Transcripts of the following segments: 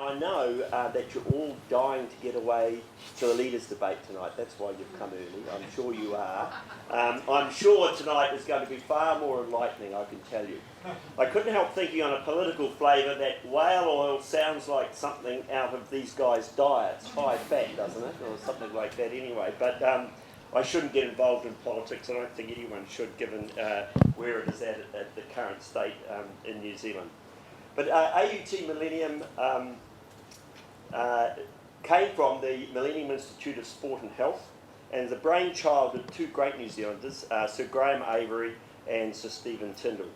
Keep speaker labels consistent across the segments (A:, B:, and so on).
A: I know that you're all dying to get away to the leaders' debate tonight. That's why you've come early. I'm sure you are. I'm sure tonight is going to be far more enlightening, I can tell you. I couldn't help thinking on a political flavour that whale oil sounds like something out of these guys' diets. High fat, doesn't it? Or something like that anyway. But I shouldn't get involved in politics. I don't think anyone should, given where it is at the current state in New Zealand. But AUT Millennium came from the Millennium Institute of Sport and Health, and the brainchild of two great New Zealanders, Sir Graham Avery and Sir Stephen Tyndall.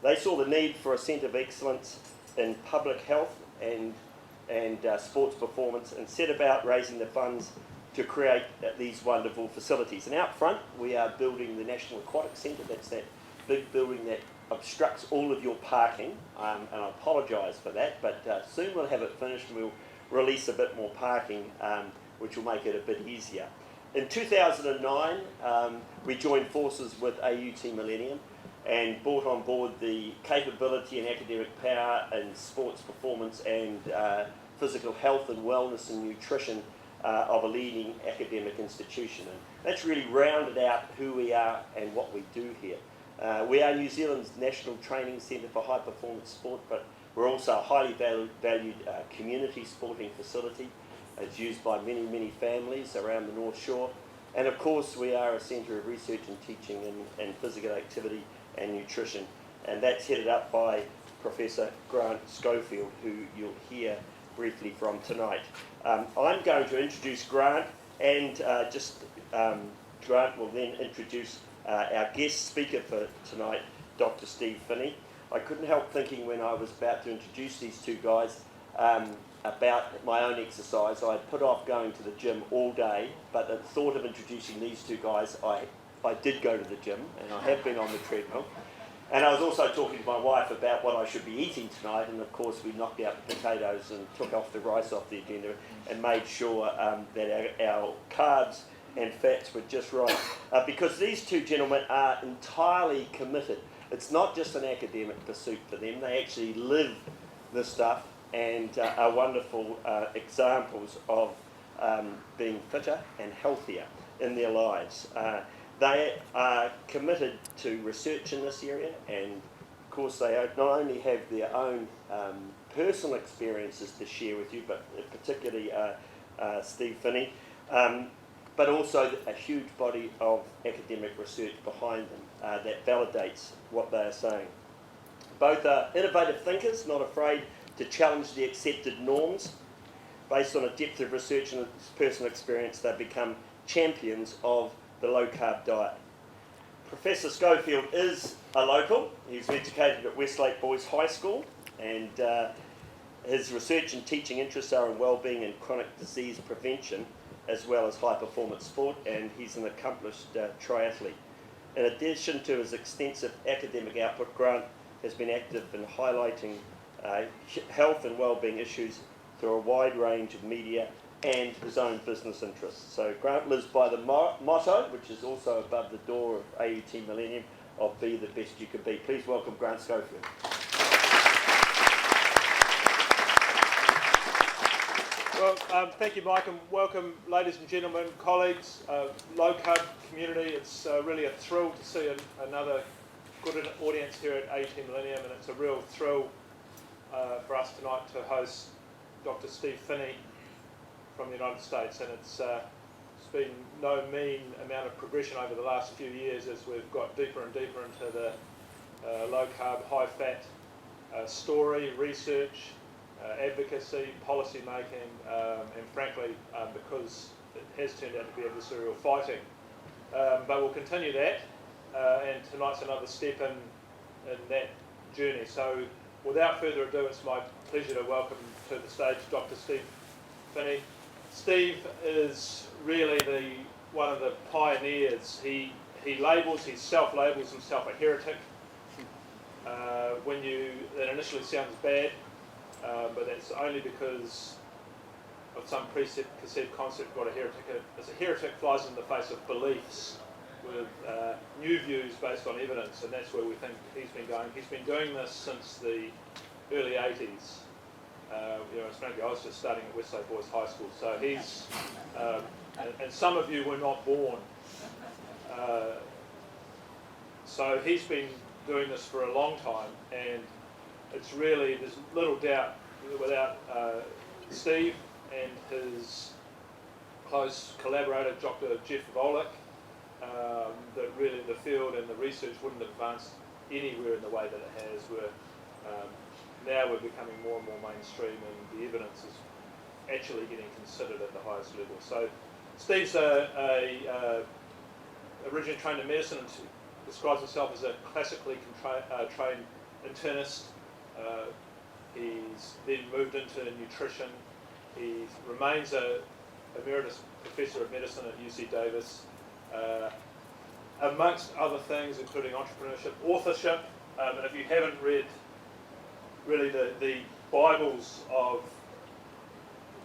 A: They saw the need for a centre of excellence in public health and sports performance, and set about raising the funds to create these wonderful facilities. And out front, we are building the National Aquatic Centre. That's that big building that obstructs all of your parking, and I apologise for that, but soon we'll have it finished and we'll release a bit more parking, which will make it a bit easier. In 2009, we joined forces with AUT Millennium and brought on board the capability and academic power in sports performance and physical health and wellness and nutrition of a leading academic institution. And that's really rounded out who we are and what we do here. We are New Zealand's national training centre for high performance sport, but we're also a highly valued community sporting facility. It's used by many, many families around the North Shore. And of course, we are a centre of research and teaching in physical activity and nutrition. And that's headed up by Professor Grant Schofield, who you'll hear briefly from tonight. I'm going to introduce Grant, and Grant will then introduce our guest speaker for tonight, Dr. Steve Finney. I couldn't help thinking when I was about to introduce these two guys about my own exercise. I had put off going to the gym all day, but at the thought of introducing these two guys, I did go to the gym, and I have been on the treadmill. And I was also talking to my wife about what I should be eating tonight, and of course we knocked out the potatoes and took off the rice off the agenda and made sure that our carbs and fats were just right, because these two gentlemen are entirely committed. It's not just an academic pursuit for them. They actually live the stuff and are wonderful examples of being fitter and healthier in their lives. They are committed to research in this area, and of course they not only have their own personal experiences to share with you, but particularly Steve Finney, but also a huge body of academic research behind them that validates what they are saying. Both are innovative thinkers, not afraid to challenge the accepted norms. Based on a depth of research and personal experience, they've become champions of the low-carb diet. Professor Schofield is a local. He's educated at Westlake Boys High School, and his research and teaching interests are in well-being and chronic disease prevention, as well as high-performance sport, and he's an accomplished triathlete. In addition to his extensive academic output, Grant has been active in highlighting health and well-being issues through a wide range of media and his own business interests. So Grant lives by the motto, which is also above the door of AUT Millennium, of be the best you can be. Please welcome Grant Schofield.
B: Well, thank you, Mike, and welcome, ladies and gentlemen, colleagues, low-carb community. It's really a thrill to see another good audience here at AUT Millennium, and it's a real thrill for us tonight to host Dr. Steve Finney from the United States, and it's been no mean amount of progression over the last few years as we've got deeper and deeper into the low-carb, high-fat story, research, advocacy, policy making, and frankly, because it has turned out to be adversarial fighting. But we'll continue that, and tonight's another step in that journey. So without further ado, it's my pleasure to welcome to the stage Dr. Steve Finney. Steve is really one of the pioneers. He self-labels himself a heretic. That initially sounds bad, but that's only because of some preconceived concept what a heretic is. A heretic flies in the face of beliefs with new views based on evidence, and that's where we think he's been going. He's been doing this since the early 80s. Frankly, I was just studying at Westside Boys High School, so he's, and some of you were not born. So he's been doing this for a long time, and it's really, there's little doubt without Steve and his close collaborator, Dr. Jeff Volek, that really the field and the research wouldn't advance anywhere in the way that it has, where now we're becoming more and more mainstream and the evidence is actually getting considered at the highest level. So Steve's originally trained in medicine and describes himself as a classically trained internist. He's then moved into nutrition. He remains a emeritus professor of medicine at UC Davis, amongst other things, including entrepreneurship, authorship. And if you haven't read really the Bibles of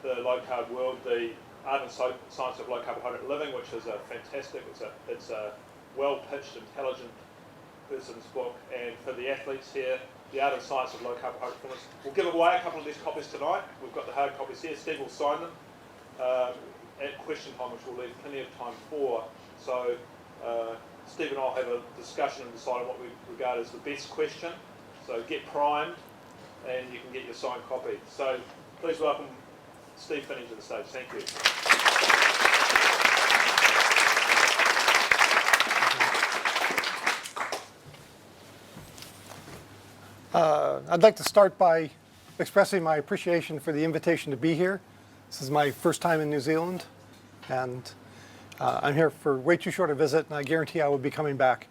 B: the low-carb world, the Art and Science of Low-Carbohydrate Living, which is a fantastic, it's a well-pitched, intelligent person's book. And for the athletes here, the Art and Science of Low-Carbohydrate Living. We'll give away a couple of these copies tonight. We've got the hard copies here. Steve will sign them at question time, which we'll leave plenty of time for. So Steve and I will have a discussion and decide on what we regard as the best question. So get primed and you can get your signed copy. So please welcome Steve Finney to the stage. Thank you.
C: I'd like to start by expressing my appreciation for the invitation to be here. This is my first time in New Zealand, and I'm here for way too short a visit, and I guarantee I will be coming back.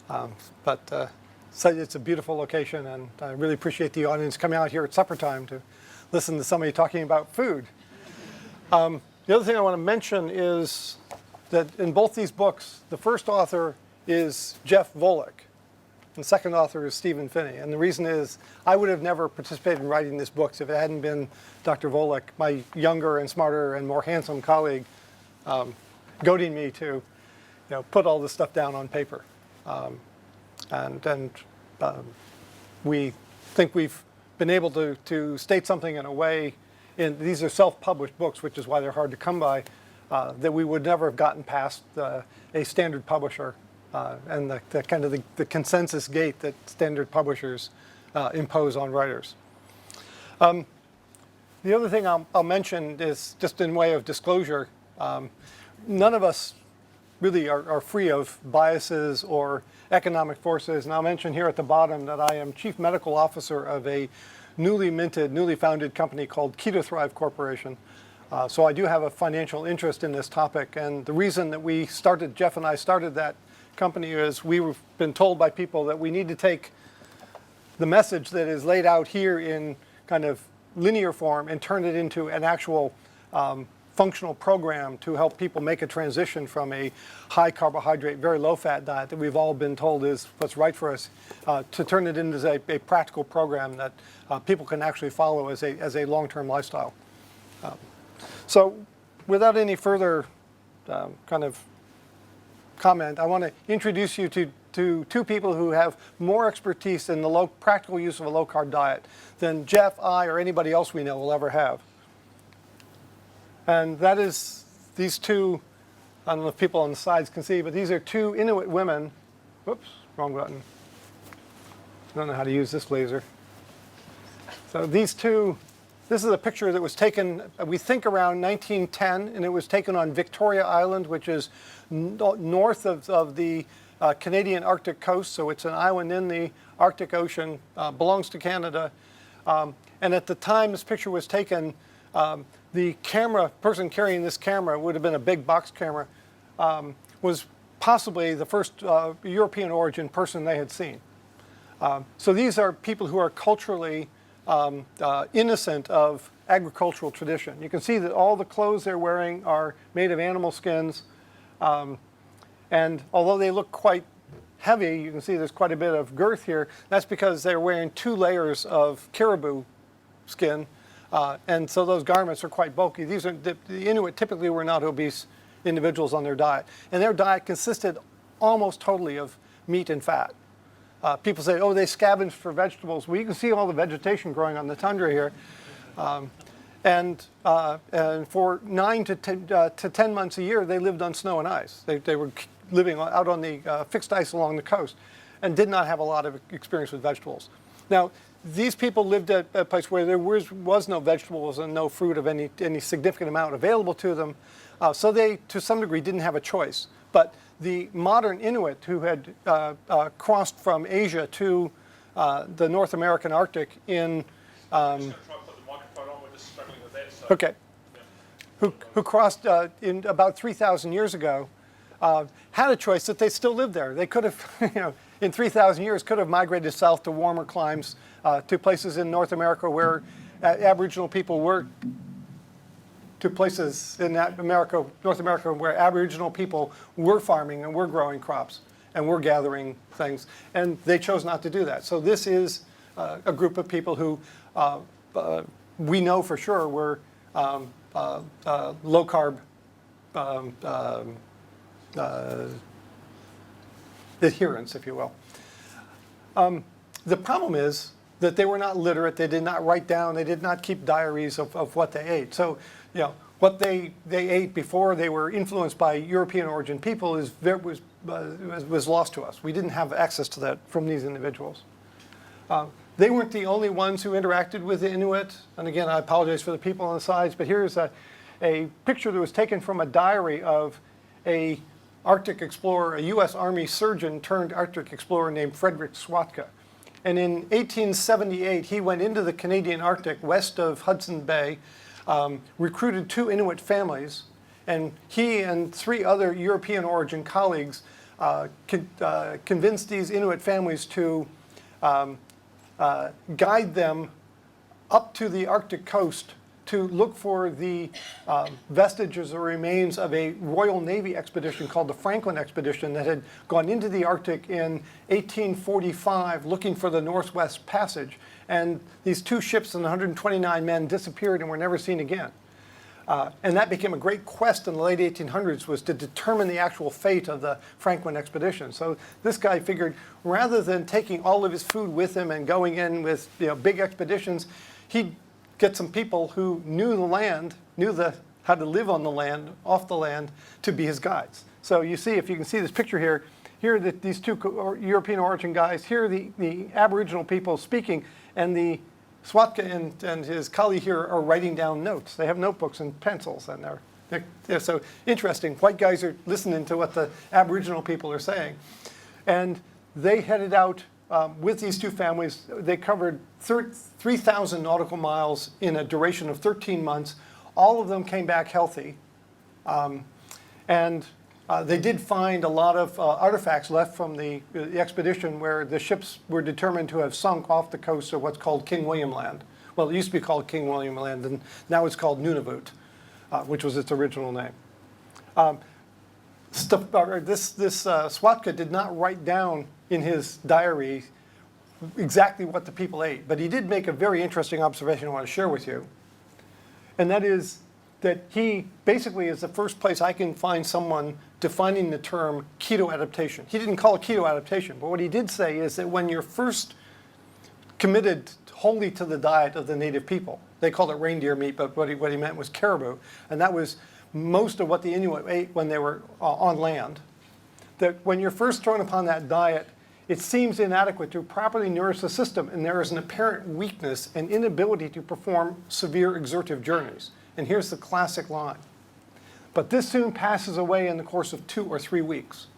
C: So it's a beautiful location, and I really appreciate the audience coming out here at supper time to listen to somebody talking about food. The other thing I want to mention is that in both these books, the first author is Jeff Volek, and the second author is Stephen Finney. And the reason is I would have never participated in writing these books if it hadn't been Dr. Volek, my younger and smarter and more handsome colleague, goading me to put all this stuff down on paper. We think we've been able to state something in a way, and these are self-published books, which is why they're hard to come by, that we would never have gotten past a standard publisher and the kind of the consensus gate that standard publishers impose on writers. The other thing I'll mention is just in way of disclosure, none of us really are free of biases or economic forces. And I'll mention here at the bottom that I am Chief Medical Officer of a newly founded company called Keto-Thrive Corporation. So I do have a financial interest in this topic. And the reason that Jeff and I started that company is we've been told by people that we need to take the message that is laid out here in kind of linear form and turn it into an actual functional program to help people make a transition from a high carbohydrate, very low fat diet that we've all been told is what's right for us, to turn it into a practical program that people can actually follow as a long-term lifestyle. So without any further kind of comment, I want to introduce you to two people who have more expertise in the practical use of a low-carb diet than Jeff, I, or anybody else we know will ever have. And that is these two, I don't know if people on the sides can see, but these are two Inuit women. Whoops, wrong button. I don't know how to use this laser. So these two, this is a picture that was taken, we think around 1910, and it was taken on Victoria Island, which is north of the Canadian Arctic coast. So it's an island in the Arctic Ocean, belongs to Canada. And at the time this picture was taken, the person carrying this camera, would have been a big box camera, was possibly the first European origin person they had seen. So these are people who are culturally innocent of agricultural tradition. You can see that all the clothes they're wearing are made of animal skins. And although they look quite heavy, you can see there's quite a bit of girth here. That's because they're wearing 2 layers of caribou skin. And so those garments are quite bulky. The Inuit typically were not obese individuals on their diet. And their diet consisted almost totally of meat and fat. People say, oh, they scavenged for vegetables. Well, you can see all the vegetation growing on the tundra here. And for 9 to 10 months a year, they lived on snow and ice. They were living out on the fixed ice along the coast and did not have a lot of experience with vegetables. Now, these people lived at a place where there was no vegetables and no fruit of any significant amount available to them. So they, to some degree, didn't have a choice. But the modern Inuit who had crossed from Asia to the North American Arctic in...
B: I'm just going to try and put the microphone on. We're just struggling with that. So.
C: Okay. Who crossed in about 3,000 years ago, had a choice that they still lived there. They could have, in 3,000 years, could have migrated south to warmer climes, to places in North America where Aboriginal people were, to places in North America where Aboriginal people were farming and were growing crops and were gathering things, and they chose not to do that. So this is a group of people who we know for sure were low-carb adherents, if you will. The problem is that they were not literate. They did not write down. They did not keep diaries of what they ate. So, what they ate before they were influenced by European origin people was lost to us. We didn't have access to that from these individuals. They weren't the only ones who interacted with the Inuit. And again, I apologize for the people on the sides, but here's a picture that was taken from a diary of a Arctic explorer, a U.S. Army surgeon turned Arctic explorer named Frederick Swatka. And in 1878, he went into the Canadian Arctic west of Hudson Bay, recruited 2 Inuit families, and he and 3 other European origin colleagues convinced these Inuit families to guide them up to the Arctic coast to look for the vestiges or remains of a Royal Navy expedition called the Franklin expedition that had gone into the Arctic in 1845 looking for the Northwest Passage. And these 2 ships and 129 men disappeared and were never seen again. And that became a great quest in the late 1800s, was to determine the actual fate of the Franklin expedition. So this guy figured rather than taking all of his food with him and going in with big expeditions, he'd get some people who knew the land, how to live on the land, off the land, to be his guides. So you see, if you can see this picture here, here are these 2 European origin guys, here are the Aboriginal people speaking, and the Swatka and his colleague here are writing down notes. They have notebooks and pencils, and they're so interesting. White guys are listening to what the Aboriginal people are saying. And they headed out with these 2 families. They covered 3,000 nautical miles in a duration of 13 months. All of them came back healthy. And they did find a lot of artifacts left from the expedition where the ships were determined to have sunk off the coast of what's called King William Land. Well, it used to be called King William Land, and now it's called Nunavut, which was its original name. This Swatka did not write down in his diary exactly what the people ate, but he did make a very interesting observation I want to share with you. And that is that he basically is the first place I can find someone defining the term keto-adaptation. He didn't call it keto-adaptation, but what he did say is that when you're first committed wholly to the diet of the native people, they called it reindeer meat, but what he meant was caribou, and that was most of what the Inuit ate when they were on land, that when you're first thrown upon that diet, it seems inadequate to properly nourish the system, and there is an apparent weakness and inability to perform severe exertive journeys. And here's the classic line. But this soon passes away in the course of 2 or 3 weeks.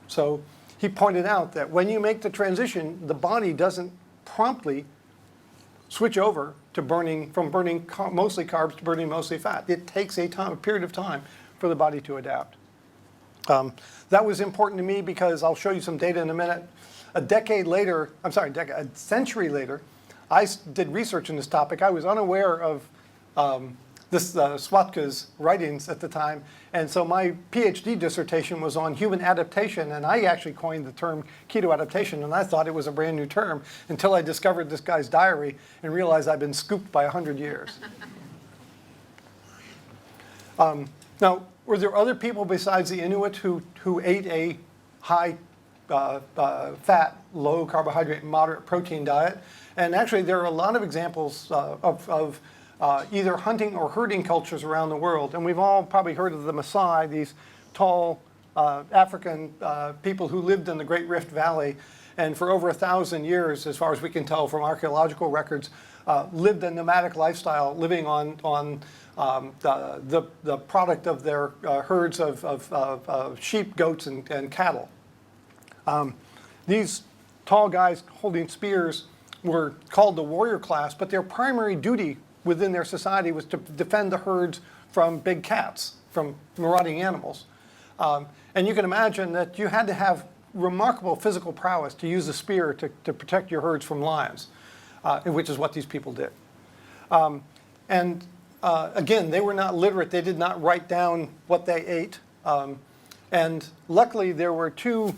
C: So he pointed out that when you make the transition, the body doesn't promptly switch over to from burning mostly carbs to burning mostly fat. It takes a period of time for the body to adapt. That was important to me because I'll show you some data in a minute. A century later, I did research in this topic. I was unaware of this Swatka's writings at the time, and so my PhD dissertation was on human adaptation, and I actually coined the term keto-adaptation, and I thought it was a brand new term until I discovered this guy's diary and realized I'd been scooped by 100 years. Now, were there other people besides the Inuit who ate a high fat, low carbohydrate, moderate protein diet? And actually, there are a lot of examples of either hunting or herding cultures around the world. And we've all probably heard of the Masai, these tall African people who lived in the Great Rift Valley, and for over 1,000 years, as far as we can tell from archaeological records, lived a nomadic lifestyle, living on the product of their herds of sheep, goats, and cattle. These tall guys holding spears were called the warrior class, but their primary duty within their society was to defend the herds from big cats, from marauding animals. And you can imagine that you had to have remarkable physical prowess to use a spear to protect your herds from lions, which is what these people did. Again, they were not literate. They did not write down what they ate. And luckily, there were two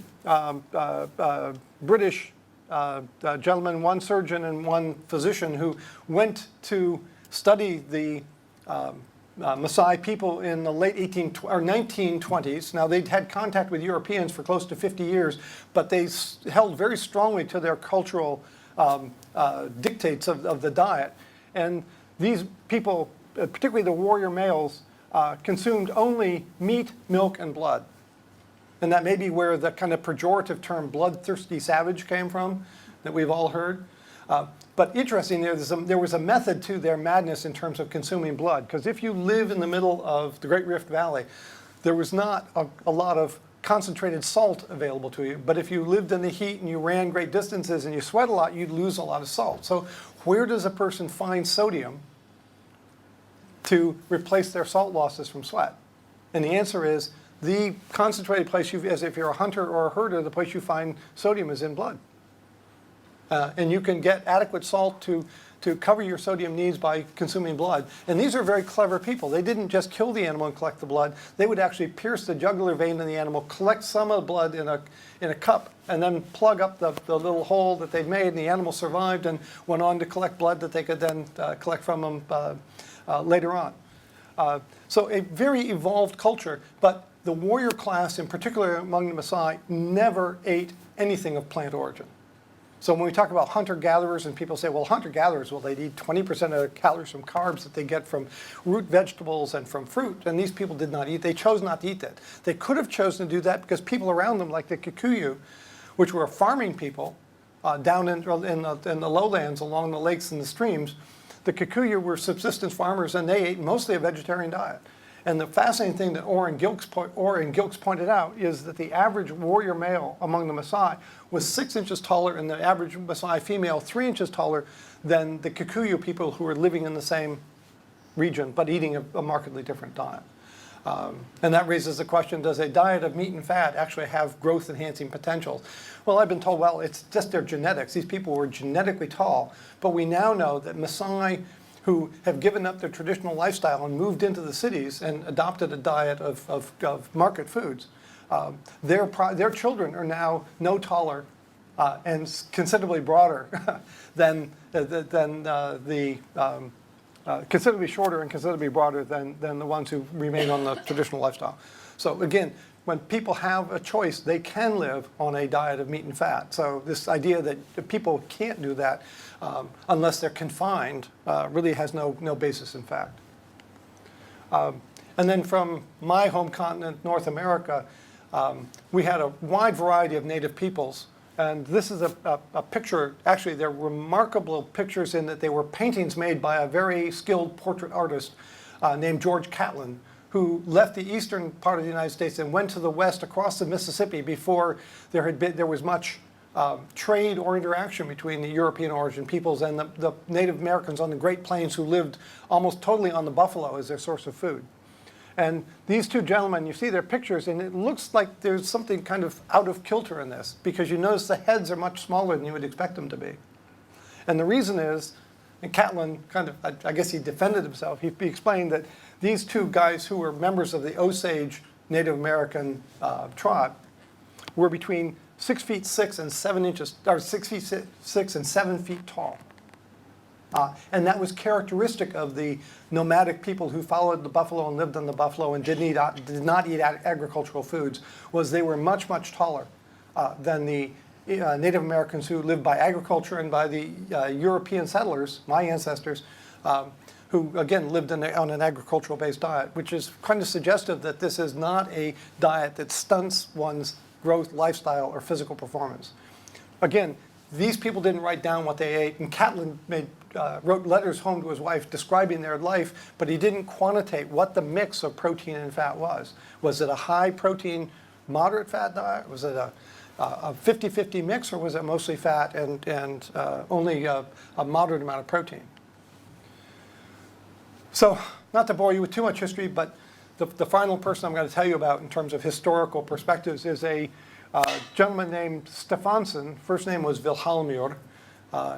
C: British gentlemen, one surgeon and one physician, who went to study the Masai people in the late 1920s. Now, they'd had contact with Europeans for close to 50 years, but they held very strongly to their cultural dictates of the diet. And these people, particularly the warrior males, consumed only meat, milk, and blood. And that may be where the kind of pejorative term bloodthirsty savage came from, that we've all heard. But interesting, there was a method to their madness in terms of consuming blood. Because if you live in the middle of the Great Rift Valley, there was not a lot of concentrated salt available to you. But if you lived in the heat and you ran great distances and you sweat a lot, you'd lose a lot of salt. So where does a person find sodium to replace their salt losses from sweat? And the answer is, the concentrated place, as if you're a hunter or a herder, the place you find sodium is in blood. And you can get adequate salt to cover your sodium needs by consuming blood. And these are very clever people. They didn't just kill the animal and collect the blood. They would actually pierce the jugular vein in the animal, collect some of the blood in a cup, and then plug up the little hole that they'd made, and the animal survived and went on to collect blood that they could then collect from them later on. So a very evolved culture, but the warrior class, in particular among the Masai, never ate anything of plant origin. So when we talk about hunter-gatherers and people say, well, hunter-gatherers, well, they'd eat 20% of the calories from carbs that they get from root vegetables and from fruit. And these people did not eat. They chose not to eat that. They could have chosen to do that because people around them, like the Kikuyu, which were farming people down in the lowlands along the lakes and the streams, the Kikuyu were subsistence farmers, and they ate mostly a vegetarian diet. And the fascinating thing that Orrin Gilkes pointed out is that the average warrior male among the Masai was 6 inches taller, and the average Masai female 3 inches taller than the Kikuyu people who were living in the same region but eating a markedly different diet. And that raises the question, does a diet of meat and fat actually have growth-enhancing potential? Well, I've been told, well, it's just their genetics. These people were genetically tall, but we now know that Masai who have given up their traditional lifestyle and moved into the cities and adopted a diet of market foods, their children are now no taller and considerably broader than considerably shorter and considerably broader than the ones who remain on the traditional lifestyle. So again, when people have a choice, they can live on a diet of meat and fat. So this idea that people can't do that unless they're confined really has no basis in fact. And then from my home continent, North America, we had a wide variety of native peoples. And this is a picture, actually they're remarkable pictures in that they were paintings made by a very skilled portrait artist named George Catlin, who left the eastern part of the United States and went to the west across the Mississippi before there was much trade or interaction between the European origin peoples and the Native Americans on the Great Plains who lived almost totally on the buffalo as their source of food. And these two gentlemen, you see their pictures, and it looks like there's something kind of out of kilter in this, because you notice the heads are much smaller than you would expect them to be. And the reason is, and Catlin kind of, I guess he defended himself, he explained that these two guys who were members of the Osage Native American tribe were between 6'6" and 7 inches, or 6'6" and 7 feet tall. And that was characteristic of the nomadic people who followed the buffalo and lived on the buffalo and did not eat agricultural foods, was they were much, much taller than the Native Americans who lived by agriculture and by the European settlers, my ancestors, who again lived on an agricultural-based diet, which is kind of suggestive that this is not a diet that stunts one's growth, lifestyle, or physical performance. Again, these people didn't write down what they ate, and Catlin wrote letters home to his wife describing their life, but he didn't quantitate what the mix of protein and fat was. Was it a high protein, moderate fat diet? Was it a 50-50 mix, or was it mostly fat and only a moderate amount of protein? So, not to bore you with too much history, but the final person I'm going to tell you about in terms of historical perspectives is a gentleman named Stefansson. First name was Vilhjalmur.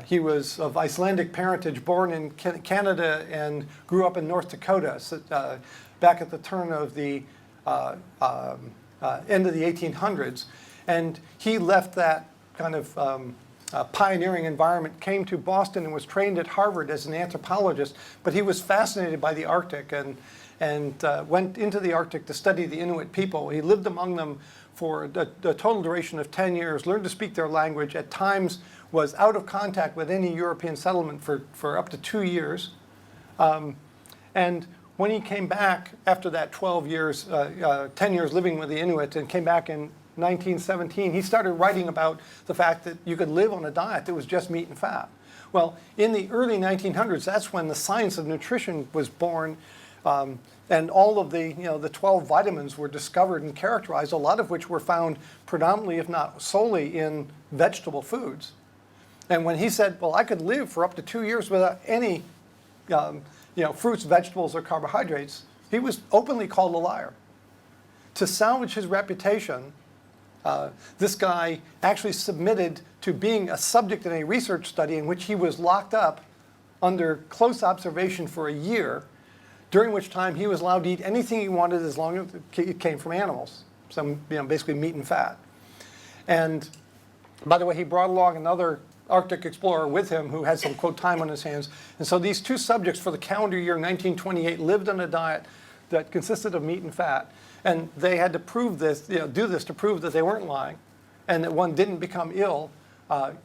C: He was of Icelandic parentage, born in Canada and grew up in North Dakota back at the turn of the end of the 1800s. And he left that kind of pioneering environment, came to Boston and was trained at Harvard as an anthropologist, but he was fascinated by the Arctic and went into the Arctic to study the Inuit people. He lived among them for a total duration of 10 years, learned to speak their language, at times was out of contact with any European settlement for up to 2 years. And when he came back after that 12 years, 10 years living with the Inuit, and came back in 1917, he started writing about the fact that you could live on a diet that was just meat and fat. Well, in the early 1900s, that's when the science of nutrition was born, and all of the 12 vitamins were discovered and characterized, a lot of which were found predominantly, if not solely, in vegetable foods. And when he said, well, I could live for up to 2 years without any fruits, vegetables, or carbohydrates, he was openly called a liar. To salvage his reputation, this guy actually submitted to being a subject in a research study in which he was locked up under close observation for a year, during which time he was allowed to eat anything he wanted as long as it came from animals, basically meat and fat. And by the way, he brought along another Arctic explorer with him who had some, quote, time on his hands. And so these two subjects for the calendar year 1928 lived on a diet that consisted of meat and fat. And they had to prove this, do this to prove that they weren't lying and that one didn't become ill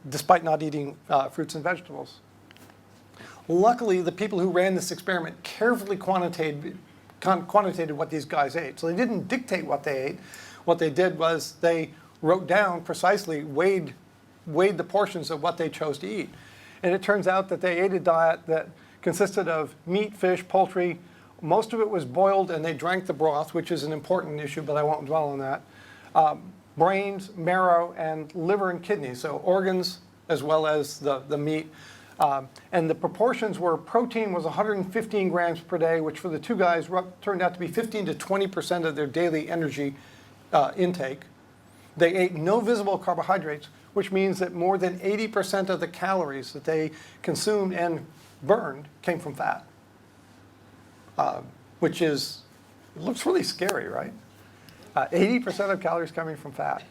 C: despite not eating fruits and vegetables. Luckily, the people who ran this experiment carefully quantitated what these guys ate. So they didn't dictate what they ate. What they did was they wrote down precisely, weighed the portions of what they chose to eat. And it turns out that they ate a diet that consisted of meat, fish, poultry. Most of it was boiled, and they drank the broth, which is an important issue, but I won't dwell on that. Brains, marrow, and liver and kidneys, so organs as well as the meat. And the proportions were protein was 115 grams per day, which for the two guys turned out to be 15 to 20% of their daily energy intake. They ate no visible carbohydrates, which means that more than 80% of the calories that they consumed and burned came from fat, which looks really scary, right? 80% of calories coming from fat.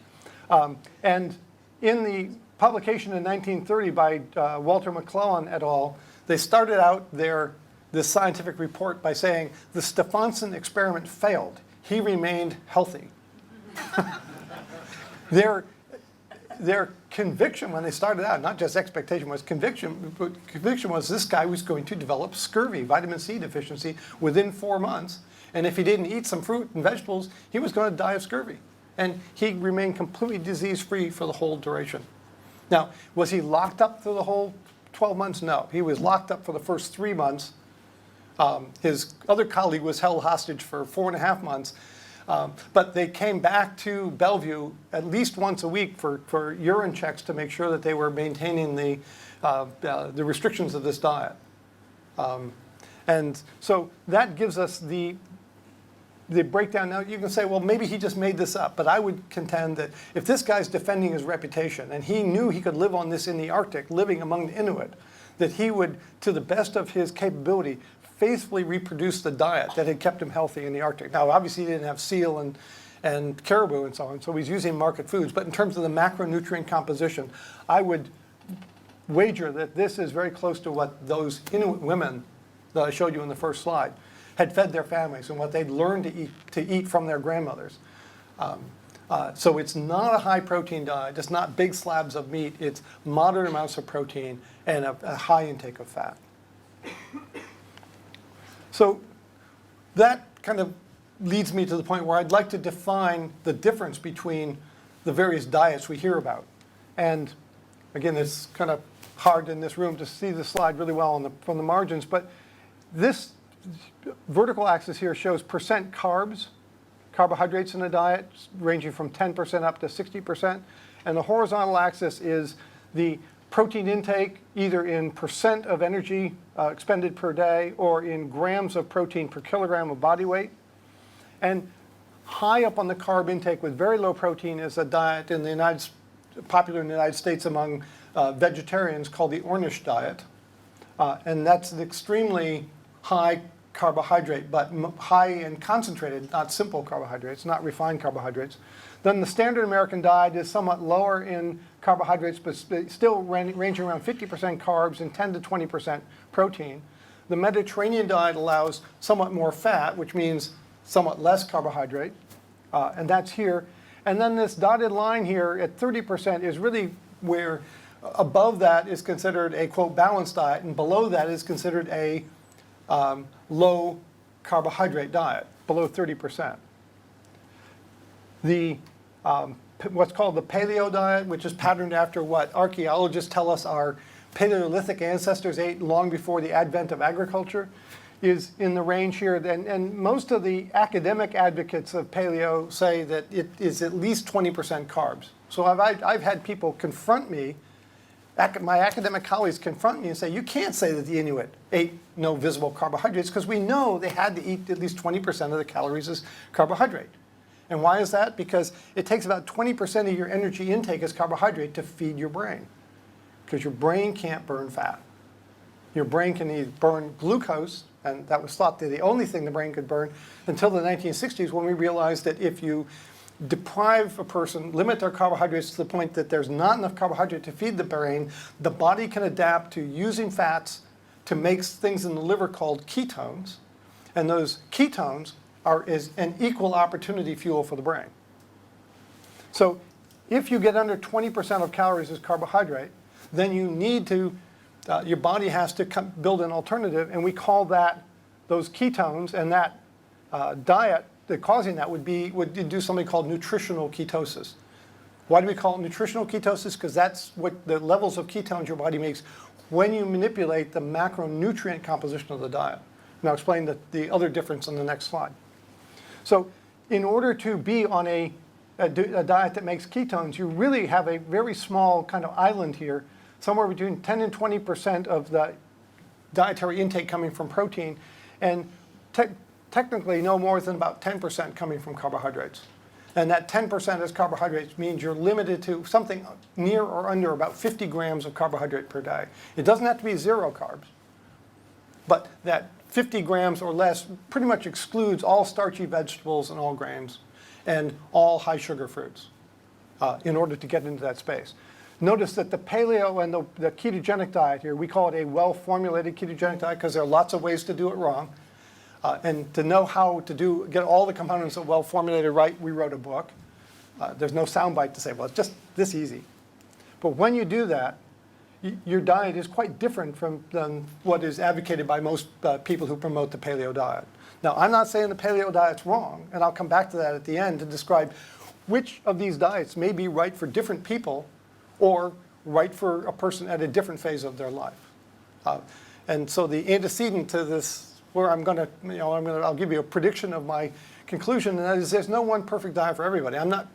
C: And in the publication in 1930 by Walter McClellan et al., they started out this scientific report by saying the Stefansson experiment failed. He remained healthy. Their conviction when they started out, not just expectation, was conviction. But conviction was this guy was going to develop scurvy, vitamin C deficiency, within 4 months. And if he didn't eat some fruit and vegetables, he was going to die of scurvy. And he remained completely disease-free for the whole duration. Now, was he locked up for the whole 12 months? No. He was locked up for the first 3 months. His other colleague was held hostage for 4.5 months. But they came back to Bellevue at least once a week for urine checks to make sure that they were maintaining the restrictions of this diet. And so that gives us the breakdown. Now you can say, well, maybe he just made this up. But I would contend that if this guy's defending his reputation and he knew he could live on this in the Arctic, living among the Inuit, that he would, to the best of his capability, faithfully reproduce the diet that had kept him healthy in the Arctic. Now, obviously, he didn't have seal and caribou and so on, so he's using market foods. But in terms of the macronutrient composition, I would wager that this is very close to what those Inuit women that I showed you in the first slide had fed their families and what they'd learned to eat from their grandmothers. So it's not a high-protein diet. It's not big slabs of meat. It's moderate amounts of protein and a high intake of fat. So that kind of leads me to the point where I'd like to define the difference between the various diets we hear about. And again, it's kind of hard in this room to see the slide really well from the margins, but this vertical axis here shows percent carbs, carbohydrates in a diet, ranging from 10% up to 60%. And the horizontal axis is the protein intake, either in percent of energy expended per day or in grams of protein per kilogram of body weight. And high up on the carb intake with very low protein is a diet popular in the United States among vegetarians called the Ornish diet. And that's an extremely high carbohydrate, but high and concentrated, not simple carbohydrates, not refined carbohydrates. Then the standard American diet is somewhat lower in carbohydrates, but still ranging around 50% carbs and 10 to 20% protein. The Mediterranean diet allows somewhat more fat, which means somewhat less carbohydrate, and that's here. And then this dotted line here at 30% is really where above that is considered a, quote, balanced diet, and below that is considered a low carbohydrate diet, below 30%. The what's called the paleo diet, which is patterned after what archaeologists tell us our Paleolithic ancestors ate long before the advent of agriculture, is in the range here. And most of the academic advocates of paleo say that it is at least 20% carbs. So I've had people confront me, my academic colleagues confront me and say, you can't say that the Inuit ate no visible carbohydrates because we know they had to eat at least 20% of the calories as carbohydrate. And why is that? Because it takes about 20% of your energy intake as carbohydrate to feed your brain, because your brain can't burn fat. Your brain can either burn glucose, and that was thought to be the only thing the brain could burn until the 1960s, when we realized that if you deprive a person, limit their carbohydrates to the point that there's not enough carbohydrate to feed the brain, the body can adapt to using fats to make things in the liver called ketones, and those ketones is an equal opportunity fuel for the brain. So if you get under 20% of calories as carbohydrate, then you need to, your body has to build an alternative, and we call that those ketones, and that diet that causing that would do something called nutritional ketosis. Why do we call it nutritional ketosis? Because that's what the levels of ketones your body makes when you manipulate the macronutrient composition of the diet. And I'll explain the other difference on the next slide. So in order to be on a diet that makes ketones, you really have a very small kind of island here, somewhere between 10 and 20% of the dietary intake coming from protein, and technically no more than about 10% coming from carbohydrates. And that 10% as carbohydrates means you're limited to something near or under about 50 grams of carbohydrate per day. It doesn't have to be zero carbs, but that 50 grams or less pretty much excludes all starchy vegetables and all grains and all high sugar fruits in order to get into that space. Notice that the paleo and the ketogenic diet here, we call it a well-formulated ketogenic diet because there are lots of ways to do it wrong. And to know how to get all the components of well-formulated right, we wrote a book. There's no soundbite to say, well, it's just this easy. But when you do that, your diet is quite different than what is advocated by most people who promote the paleo diet. Now, I'm not saying the paleo diet's wrong, and I'll come back to that at the end to describe which of these diets may be right for different people or right for a person at a different phase of their life. And so the antecedent to this, where I'll give you a prediction of my conclusion, and that is there's no one perfect diet for everybody. I'm not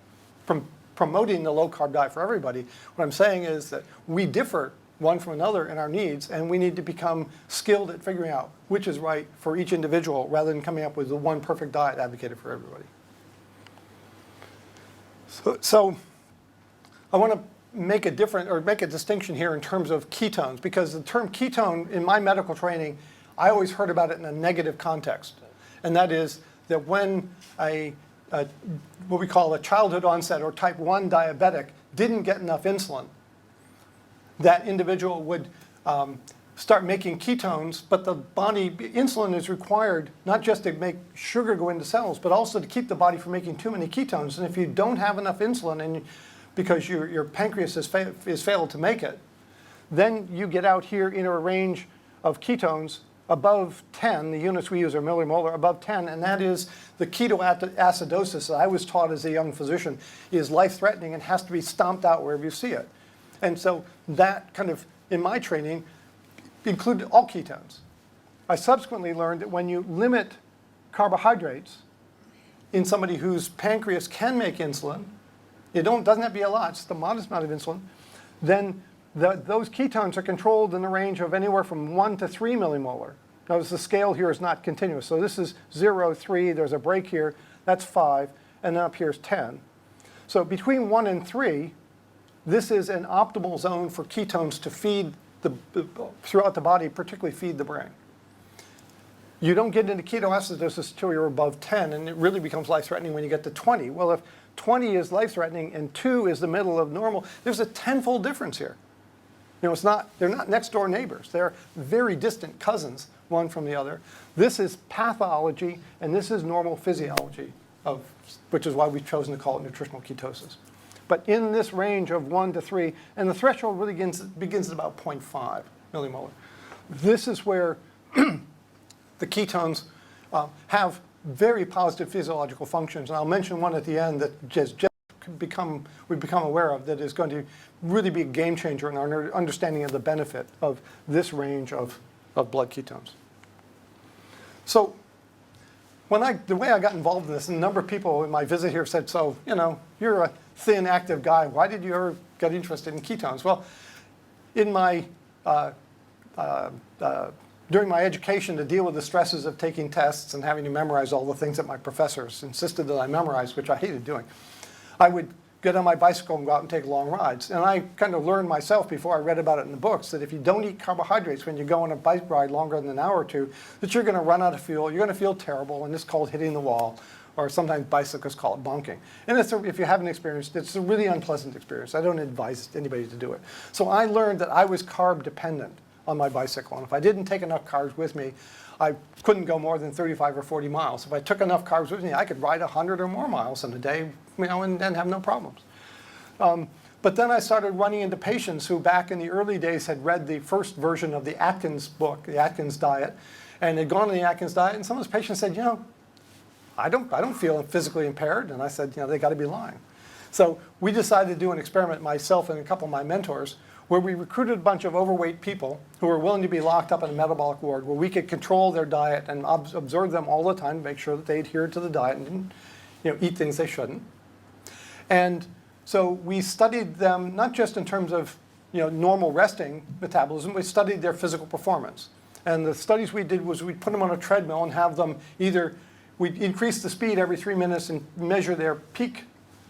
C: promoting the low-carb diet for everybody. What I'm saying is that we differ one from another in our needs, and we need to become skilled at figuring out which is right for each individual rather than coming up with the one perfect diet advocated for everybody. So I want to make a distinction here in terms of ketones, because the term ketone in my medical training, I always heard about it in a negative context, and that is that when what we call a childhood onset or type 1 diabetic didn't get enough insulin, that individual would start making ketones, but the body, insulin is required not just to make sugar go into cells, but also to keep the body from making too many ketones. And if you don't have enough insulin because your pancreas has failed to make it, then you get out here in a range of ketones above 10, the units we use are millimolar, above 10, and that is the ketoacidosis that I was taught as a young physician is life-threatening and has to be stomped out wherever you see it. And so that kind of, in my training, included all ketones. I subsequently learned that when you limit carbohydrates in somebody whose pancreas can make insulin, it doesn't have to be a lot, it's just a modest amount of insulin, then those ketones are controlled in the range of anywhere from 1 to 3 millimolar. Notice the scale here is not continuous. So this is 0, 3, there's a break here, that's 5, and then up here is 10. So between 1 and 3, this is an optimal zone for ketones to feed throughout the body, particularly feed the brain. You don't get into ketoacidosis until you're above 10, and it really becomes life-threatening when you get to 20. Well, if 20 is life-threatening and 2 is the middle of normal, there's a tenfold difference here. You know, they're not next-door neighbors. They're very distant cousins, one from the other. This is pathology, and this is normal physiology, which is why we've chosen to call it nutritional ketosis. But in this range of 1 to 3, and the threshold really begins at about 0.5 millimolar. This is where the ketones have very positive physiological functions. And I'll mention one at the end that we've become aware of that is going to really be a game changer in our understanding of the benefit of this range of blood ketones. So the way I got involved in this, and a number of people in my visit here said, so, you know, you're a thin, active guy. Why did you ever get interested in ketones? Well, in my during my education to deal with the stresses of taking tests and having to memorize all the things that my professors insisted that I memorize, which I hated doing, I would get on my bicycle and go out and take long rides. And I kind of learned myself before I read about it in the books that if you don't eat carbohydrates when you go on a bike ride longer than an hour or two, that you're going to run out of fuel, you're going to feel terrible, and it's called hitting the wall, or sometimes bicyclists call it bonking. And if you haven't experienced it, it's a really unpleasant experience. I don't advise anybody to do it. So I learned that I was carb dependent on my bicycle. And if I didn't take enough carbs with me, I couldn't go more than 35 or 40 miles. If I took enough carbs with me, I could ride 100 or more miles in a day, you know, and have no problems. But then I started running into patients who back in the early days had read the first version of the Atkins book, the Atkins diet, and had gone on the Atkins diet, and some of those patients said, you know, I don't feel physically impaired. And I said, you know, they got to be lying. So we decided to do an experiment, myself and a couple of my mentors, where we recruited a bunch of overweight people who were willing to be locked up in a metabolic ward where we could control their diet and observe them all the time to make sure that they adhered to the diet and didn't, you know, eat things they shouldn't. And so we studied them not just in terms of, you know, normal resting metabolism, we studied their physical performance. And the studies we did was we'd put them on a treadmill and have them we'd increase the speed every 3 minutes and measure their peak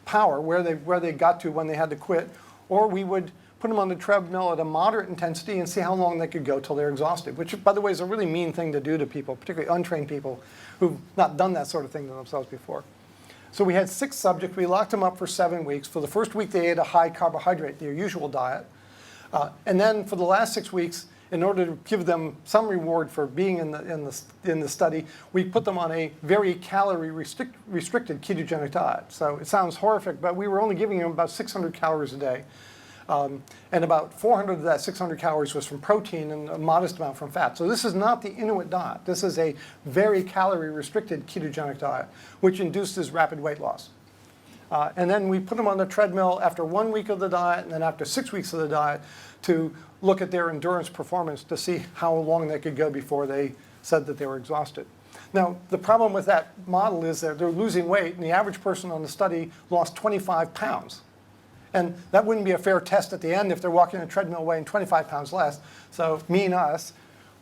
C: power, where they got to when they had to quit, or we would put them on the treadmill at a moderate intensity and see how long they could go till they're exhausted, which, by the way, is a really mean thing to do to people, particularly untrained people who've not done that sort of thing to themselves before. So we had 6 subjects. We locked them up for 7 weeks. For the first week, they ate a high carbohydrate, their usual diet. And then for the last 6 weeks, in order to give them some reward for being in the study, we put them on a very calorie restricted ketogenic diet. So it sounds horrific, but we were only giving them about 600 calories a day. And about 400 of that 600 calories was from protein and a modest amount from fat. So this is not the Inuit diet. This is a very calorie-restricted ketogenic diet, which induces rapid weight loss. And then we put them on the treadmill after 1 week of the diet and then after 6 weeks of the diet to look at their endurance performance to see how long they could go before they said that they were exhausted. Now, the problem with that model is that they're losing weight, and the average person on the study lost 25 pounds. And that wouldn't be a fair test at the end if they're walking on a treadmill weighing 25 pounds less. So me and us,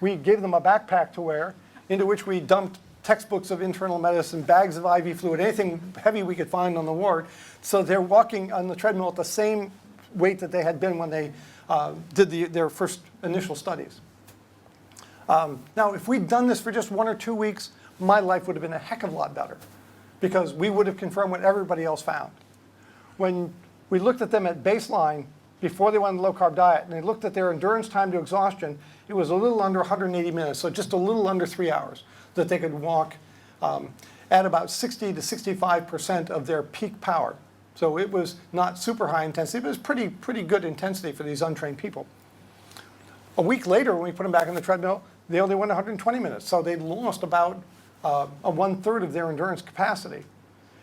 C: we gave them a backpack to wear into which we dumped textbooks of internal medicine, bags of IV fluid, anything heavy we could find on the ward. So they're walking on the treadmill at the same weight that they had been when they did their first initial studies. Now, if we'd done this for just 1 or 2 weeks, my life would have been a heck of a lot better because we would have confirmed what everybody else found. When we looked at them at baseline before they went on the low-carb diet, and they looked at their endurance time to exhaustion, it was a little under 180 minutes, so just a little under 3 hours that they could walk at about 60 to 65% of their peak power. So it was not super high intensity, but it was pretty good intensity for these untrained people. A week later, when we put them back on the treadmill, they only went 120 minutes. So they lost about a 1/3 of their endurance capacity.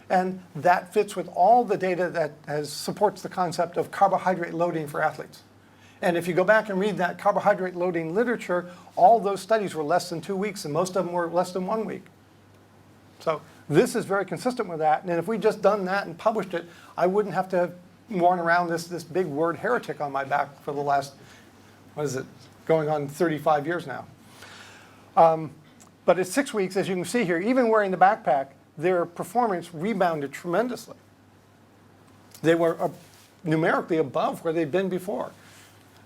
C: And that fits with all the data that supports the concept of carbohydrate loading for athletes. And if you go back and read that carbohydrate loading literature, all those studies were less than 2 weeks, and most of them were less than 1 week. So this is very consistent with that. And if we just done that and published it, I wouldn't have to have worn around this big word heretic on my back for the last, what is it, going on 35 years now. But at 6 weeks, as you can see here, even wearing the backpack, their performance rebounded tremendously. They were numerically above where they'd been before.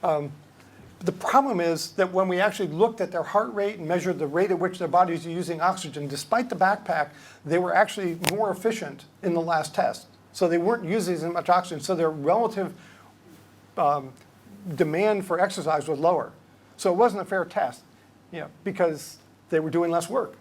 C: The problem is that when we actually looked at their heart rate and measured the rate at which their bodies are using oxygen, despite the backpack, they were actually more efficient in the last test. So they weren't using as much oxygen, so their relative demand for exercise was lower. So it wasn't a fair test, because they were doing less work.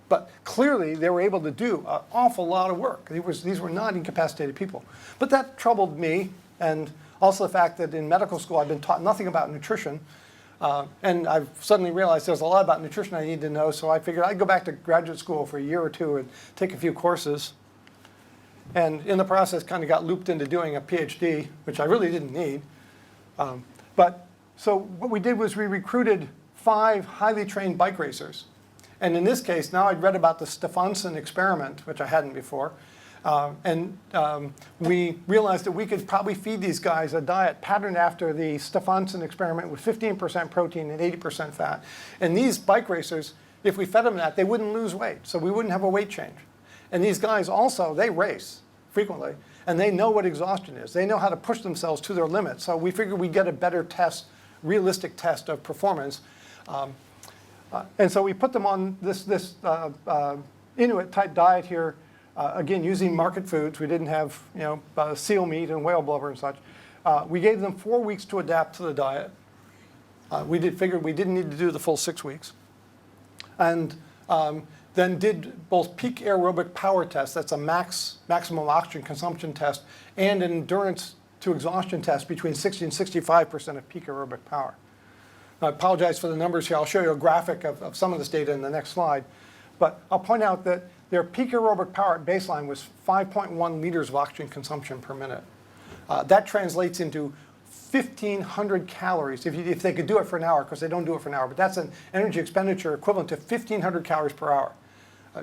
C: But clearly, they were able to do an awful lot of work. These were not incapacitated people. But that troubled me, and also the fact that in medical school, I've been taught nothing about nutrition. And I've suddenly realized there's a lot about nutrition I need to know, so I figured I'd go back to graduate school for a year or two and take a few courses. And in the process, kind of got looped into doing a PhD, which I really didn't need. So what we did was we recruited 5 highly trained bike racers. And in this case, now I'd read about the Stefansson experiment, which I hadn't before. We realized that we could probably feed these guys a diet patterned after the Stefansson experiment with 15% protein and 80% fat. And these bike racers, if we fed them that, they wouldn't lose weight. So we wouldn't have a weight change. And these guys also, they race frequently. And they know what exhaustion is. They know how to push themselves to their limits. So we figured we'd get a better test, realistic test of performance. And so we put them on this Inuit type diet here, again, using market foods. We didn't have seal meat and whale blubber and such. We gave them 4 weeks to adapt to the diet. We figured we didn't need to do the full 6 weeks. And then did both peak aerobic power tests, that's a maximum oxygen consumption test, and an endurance to exhaustion test between 60 and 65% of peak aerobic power. I apologize for the numbers here. I'll show you a graphic of some of this data in the next slide. But I'll point out that their peak aerobic power at baseline was 5.1 liters of oxygen consumption per minute. That translates into 1,500 calories, if they could do it for an hour, because they don't do it for an hour. But that's an energy expenditure equivalent to 1,500 calories per hour.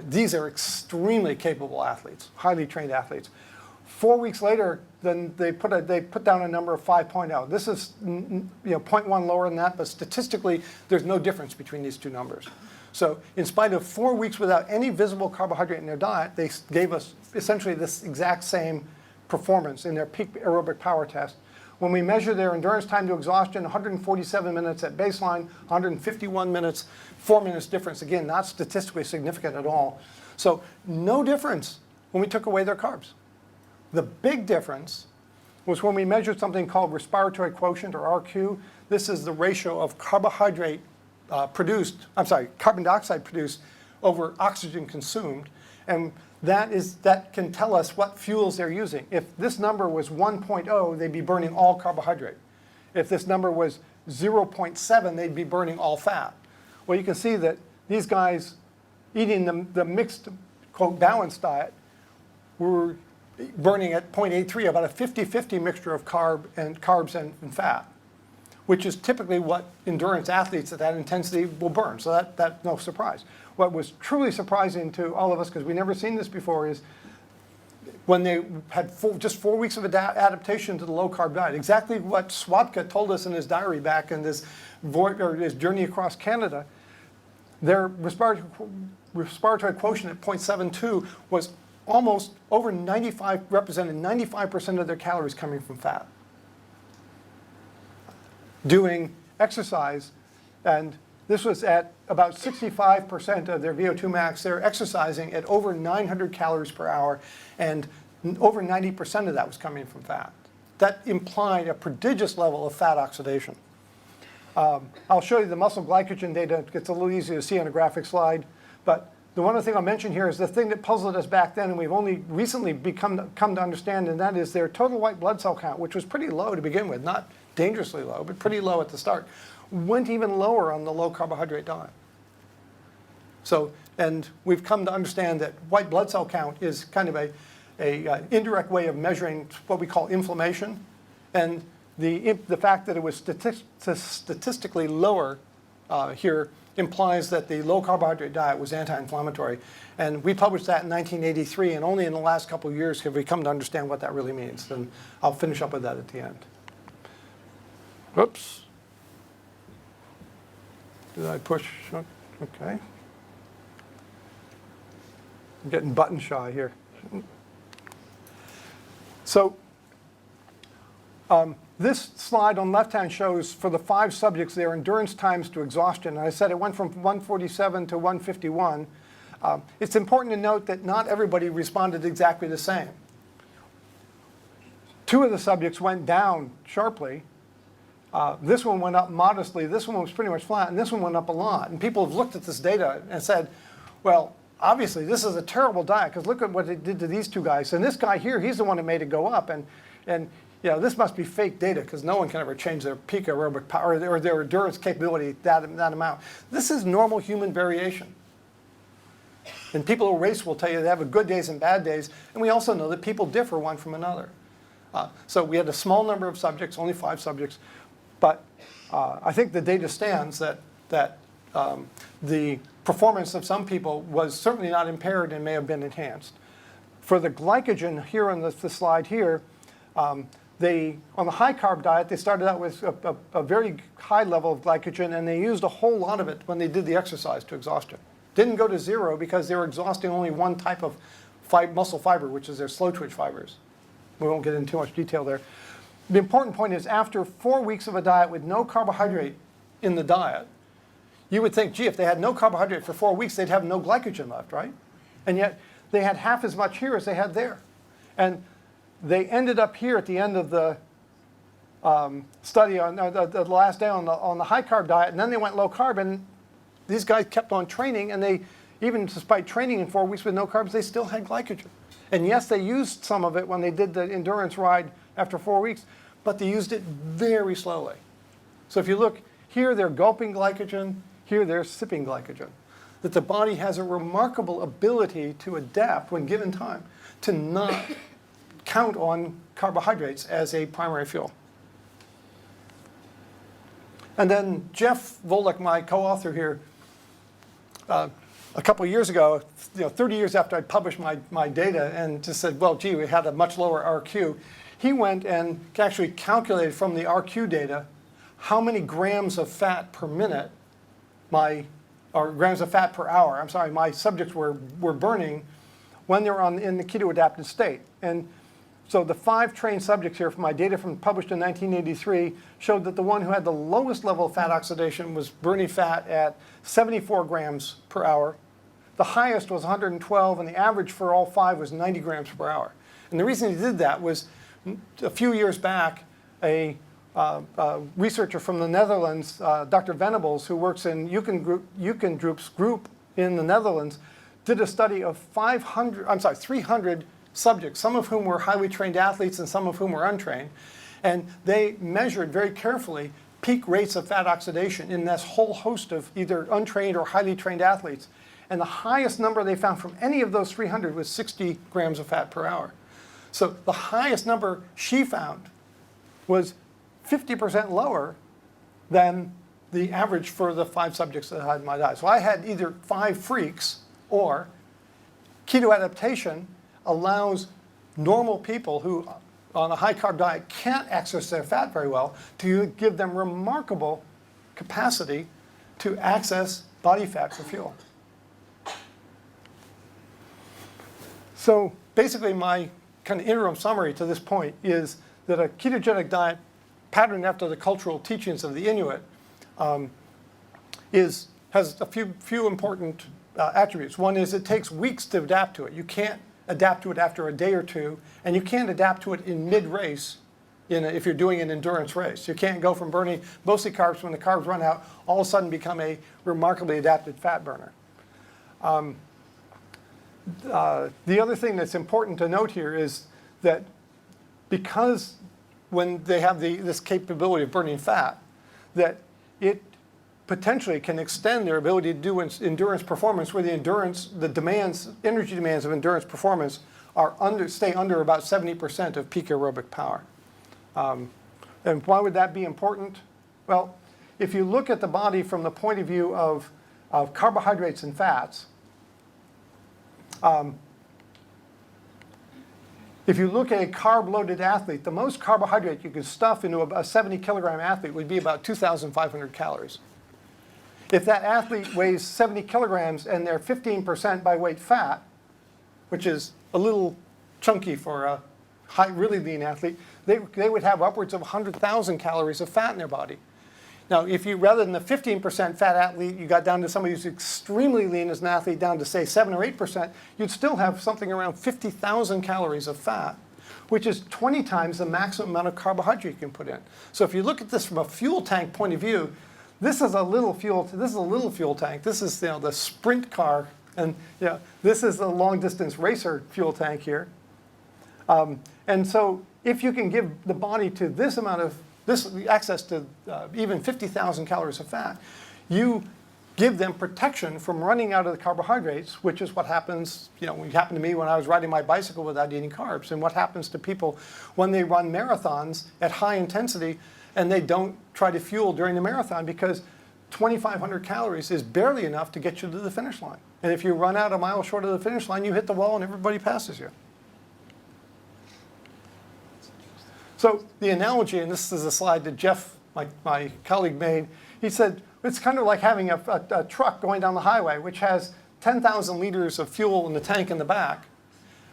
C: These are extremely capable athletes, highly trained athletes. 4 weeks later, then they put down a number of 5.0. This is 0.1 lower than that, but statistically, there's no difference between these two numbers. So in spite of 4 weeks without any visible carbohydrate in their diet, they gave us essentially this exact same performance in their peak aerobic power test. When we measure their endurance time to exhaustion, 147 minutes at baseline, 151 minutes, 4 minutes difference. Again, not statistically significant at all. So no difference when we took away their carbs. The big difference was when we measured something called respiratory quotient, or RQ. This is the ratio of carbon dioxide produced over oxygen consumed. And that can tell us what fuels they're using. If this number was 1.0, they'd be burning all carbohydrate. If this number was 0.7, they'd be burning all fat. Well, you can see that these guys eating the mixed, quote, balanced diet were burning at 0.83, about a 50-50 mixture of carbs and fat, which is typically what endurance athletes at that intensity will burn. So that's no surprise. What was truly surprising to all of us, because we've never seen this before, is when they had just 4 weeks of adaptation to the low-carb diet, exactly what Swatka told us in his diary back in his journey across Canada, their respiratory quotient at 0.72 was almost over 95, represented 95% of their calories coming from fat. Doing exercise, and this was at about 65% of their VO2 max. They're exercising at over 900 calories per hour, and over 90% of that was coming from fat. That implied a prodigious level of fat oxidation. I'll show you the muscle glycogen data. It gets a little easier to see on a graphic slide, but the one other thing I'll mention here is the thing that puzzled us back then, and we've only recently come to understand, and that is their total white blood cell count, which was pretty low to begin with, not dangerously low, but pretty low at the start, went even lower on the low carbohydrate diet. So, and we've come to understand that white blood cell count is kind of a indirect way of measuring what we call inflammation. And the fact that it was statistically lower here implies that the low carbohydrate diet was anti-inflammatory. And we published that in 1983, and only in the last couple of years have we come to understand what that really means. And I'll finish up with that at the end. Whoops. Did I push? Okay. I'm getting button shy here. So this slide on the left hand shows for the 5 subjects their endurance times to exhaustion. And I said it went from 147 to 151. It's important to note that not everybody responded exactly the same. 2 of the subjects went down sharply. This one went up modestly. This one was pretty much flat, and this one went up a lot. And people have looked at this data and said, well, obviously this is a terrible diet because look at what it did to these 2 guys. And this guy here, he's the one who made it go up. And you know, this must be fake data because no one can ever change their peak aerobic power or their endurance capability that amount. This is normal human variation. And people who race will tell you they have good days and bad days. And we also know that people differ one from another. So we had a small number of subjects, only 5 subjects. But I think the data stands that the performance of some people was certainly not impaired and may have been enhanced. For the glycogen here on the slide here, on the high-carb diet, they started out with a very high level of glycogen, and they used a whole lot of it when they did the exercise to exhaustion. Didn't go to 0 because they were exhausting only one type of muscle fiber, which is their slow-twitch fibers. We won't get into too much detail there. The important point is after 4 weeks of a diet with no carbohydrate in the diet, you would think, gee, if they had no carbohydrate for 4 weeks, they'd have no glycogen left, right? And yet they had half as much here as they had there. And they ended up here at the end of the study on the last day on the high-carb diet, and then they went low-carb, and these guys kept on training, and they, even despite training in 4 weeks with no carbs, they still had glycogen. And yes, they used some of it when they did the endurance ride after 4 weeks, but they used it very slowly. So if you look here, they're gulping glycogen, here they're sipping glycogen. That the body has a remarkable ability to adapt when given time, to not count on carbohydrates as a primary fuel. And then Jeff Volek, my co-author here, a couple of years ago, 30 years after I published my data and just said, well, gee, we had a much lower RQ, he went and actually calculated from the RQ data how many grams of fat per minute or grams of fat per hour, I'm sorry, my subjects were burning when they were in the keto-adapted state. And so the 5 trained subjects here from my data published in 1983 showed that the one who had the lowest level of fat oxidation was burning fat at 74 grams per hour. The highest was 112, and the average for all 5 was 90 grams per hour. And the reason he did that was a few years back, a researcher from the Netherlands, Dr. Venables, who works in Eukengroep's group in the Netherlands, did a study of 300 subjects, some of whom were highly trained athletes and some of whom were untrained. And they measured very carefully peak rates of fat oxidation in this whole host of either untrained or highly trained athletes. And the highest number they found from any of those 300 was 60 grams of fat per hour. So the highest number she found was 50% lower than the average for the 5 subjects that I had in my diet. So I had either 5 freaks, or keto-adaptation allows normal people who on a high-carb diet can't access their fat very well to give them remarkable capacity to access body fat for fuel. So basically my kind of interim summary to this point is that a ketogenic diet patterned after the cultural teachings of the Inuit has a few important attributes. One is it takes weeks to adapt to it. You can't adapt to it after a day or 2, and you can't adapt to it in mid-race if you're doing an endurance race. You can't go from burning mostly carbs when the carbs run out, all of a sudden become a remarkably adapted fat burner. The other thing that's important to note here is that because when they have this capability of burning fat, that it potentially can extend their ability to do endurance performance, where the energy demands of endurance performance stay under about 70% of peak aerobic power. And why would that be important? Well, if you look at the body from the point of view of carbohydrates and fats, if you look at a carb-loaded athlete, the most carbohydrate you could stuff into a 70-kilogram athlete would be about 2,500 calories. If that athlete weighs 70 kilograms and they're 15% by weight fat, which is a little chunky for a really lean athlete, they would have upwards of 100,000 calories of fat in their body. Now, if you, rather than the 15% fat athlete, you got down to somebody who's extremely lean as an athlete, down to say 7 or 8%, you'd still have something around 50,000 calories of fat, which is 20 times the maximum amount of carbohydrate you can put in. So if you look at this from a fuel tank point of view, this is a little fuel tank. This is the sprint car, and this is a long distance racer fuel tank here. And so if you can give the body to this amount of access to even 50,000 calories of fat, you give them protection from running out of the carbohydrates, which is what happens, it happened to me when I was riding my bicycle without eating carbs, and what happens to people when they run marathons at high intensity and they don't try to fuel during the marathon, because 2,500 calories is barely enough to get you to the finish line. And if you run out a mile short of the finish line, you hit the wall and everybody passes you. So the analogy, and this is a slide that Jeff, my colleague, made, he said, it's kind of like having a truck going down the highway, which has 10,000 liters of fuel in the tank in the back,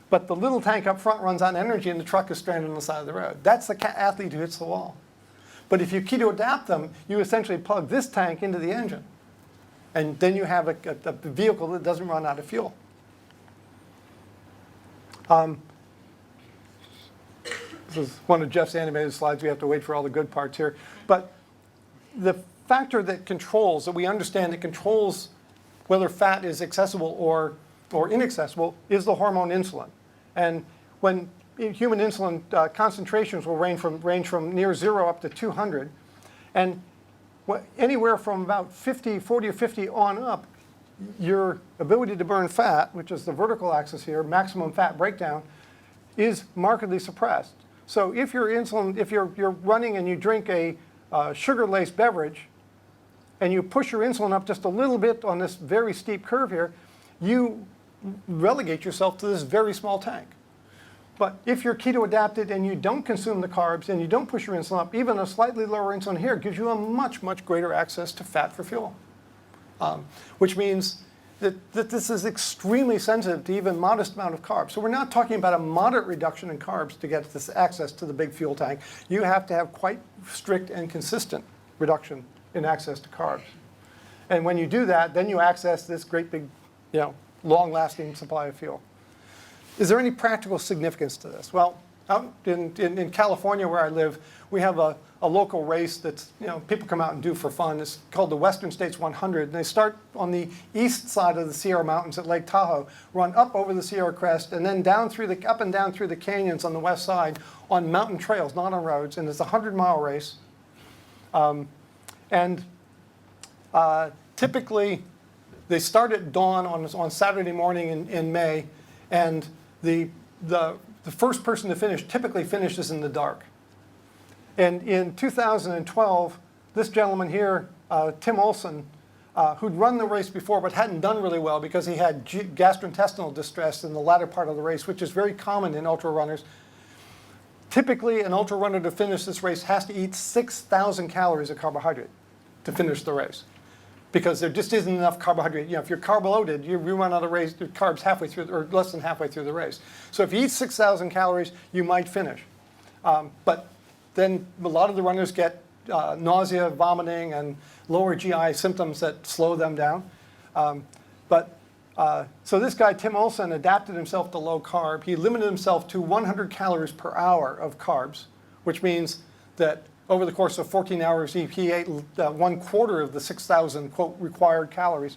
C: but the little tank up front runs on energy and the truck is stranded on the side of the road. That's the athlete who hits the wall. But if you keto-adapt them, you essentially plug this tank into the engine, and then you have a vehicle that doesn't run out of fuel. This is one of Jeff's animated slides. We have to wait for all the good parts here. But the factor that we understand that controls whether fat is accessible or inaccessible is the hormone insulin. And when human insulin concentrations will range from near 0 up to 200, and anywhere from about 40 or 50 on up, your ability to burn fat, which is the vertical axis here, maximum fat breakdown, is markedly suppressed. So if you're running and you drink a sugar-laced beverage, and you push your insulin up just a little bit on this very steep curve here, you relegate yourself to this very small tank. But if you're keto-adapted and you don't consume the carbs and you don't push your insulin up, even a slightly lower insulin here gives you a much, much greater access to fat for fuel, which means that this is extremely sensitive to even modest amount of carbs. So we're not talking about a moderate reduction in carbs to get this access to the big fuel tank. You have to have quite strict and consistent reduction in access to carbs. And when you do that, then you access this great big, long-lasting supply of fuel. Is there any practical significance to this? Well, out in California where I live, we have a local race that's, people come out and do for fun. It's called the Western States 100. And they start on the east side of the Sierra Mountains at Lake Tahoe, run up over the Sierra Crest, and then up and down through the canyons on the west side on mountain trails, not on roads. And it's a 100-mile race. Typically, they start at dawn on Saturday morning in May, and the first person to finish typically finishes in the dark. And in 2012, this gentleman here, Tim Olson, who'd run the race before but hadn't done really well because he had gastrointestinal distress in the latter part of the race, which is very common in ultra runners. Typically, an ultra runner to finish this race has to eat 6,000 calories of carbohydrate to finish the race, because there just isn't enough carbohydrate. If you're carb loaded, you run out of carbs halfway through, or less than halfway through the race. So if you eat 6,000 calories, you might finish. But then a lot of the runners get nausea, vomiting, and lower GI symptoms that slow them down. So this guy, Tim Olson, adapted himself to low carb. He limited himself to 100 calories per hour of carbs, which means that over the course of 14 hours, he ate 1/4 of the 6,000, quote, required calories.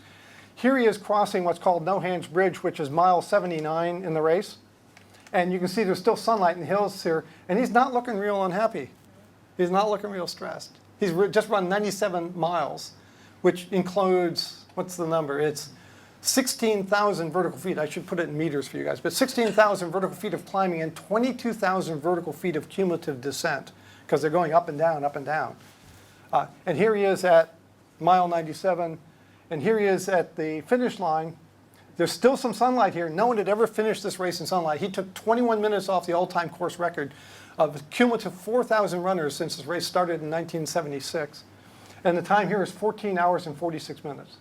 C: Here he is crossing what's called No Hands Bridge, which is mile 79 in the race. And you can see there's still sunlight in the hills here. And he's not looking real unhappy. He's not looking real stressed. He's just run 97 miles, which includes, what's the number? It's 16,000 vertical feet. I should put it in meters for you guys, but 16,000 vertical feet of climbing and 22,000 vertical feet of cumulative descent, because they're going up and down, up and down. And here he is at mile 97, and here he is at the finish line. There's still some sunlight here. No one had ever finished this race in sunlight. He took 21 minutes off the all-time course record of a cumulative 4,000 runners since this race started in 1976. And the time here is 14 hours and 46 minutes.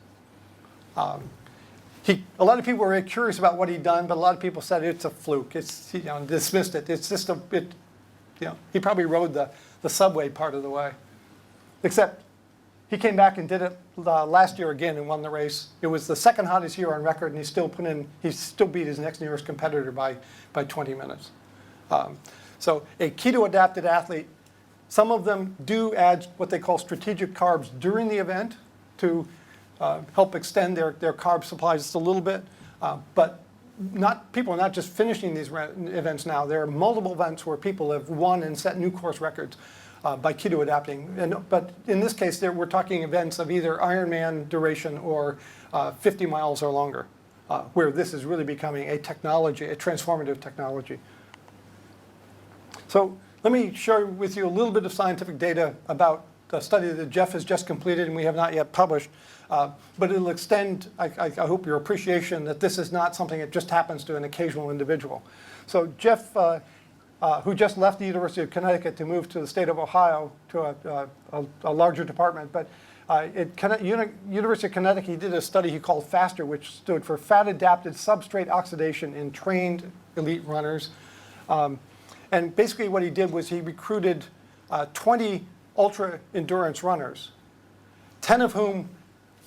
C: A lot of people were very curious about what he'd done, but a lot of people said it's a fluke. It's, dismissed it. It's just he probably rode the subway part of the way. Except he came back and did it last year again and won the race. It was the second hottest year on record, and he still beat his next nearest competitor by 20 minutes. So a keto-adapted athlete, some of them do add what they call strategic carbs during the event to help extend their carb supplies just a little bit. But people are not just finishing these events now. There are multiple events where people have won and set new course records by keto adapting. But in this case, we're talking events of either Ironman duration or 50 miles or longer, where this is really becoming a technology, a transformative technology. So let me share with you a little bit of scientific data about the study that Jeff has just completed and we have not yet published. But it'll extend, I hope, your appreciation that this is not something that just happens to an occasional individual. So Jeff, who just left the University of Connecticut to move to the state of Ohio to a larger department, but at University of Connecticut, he did a study he called FASTER, which stood for Fat-Adapted Substrate Oxidation in Trained Elite Runners. And basically what he did was he recruited 20 ultra-endurance runners, 10 of whom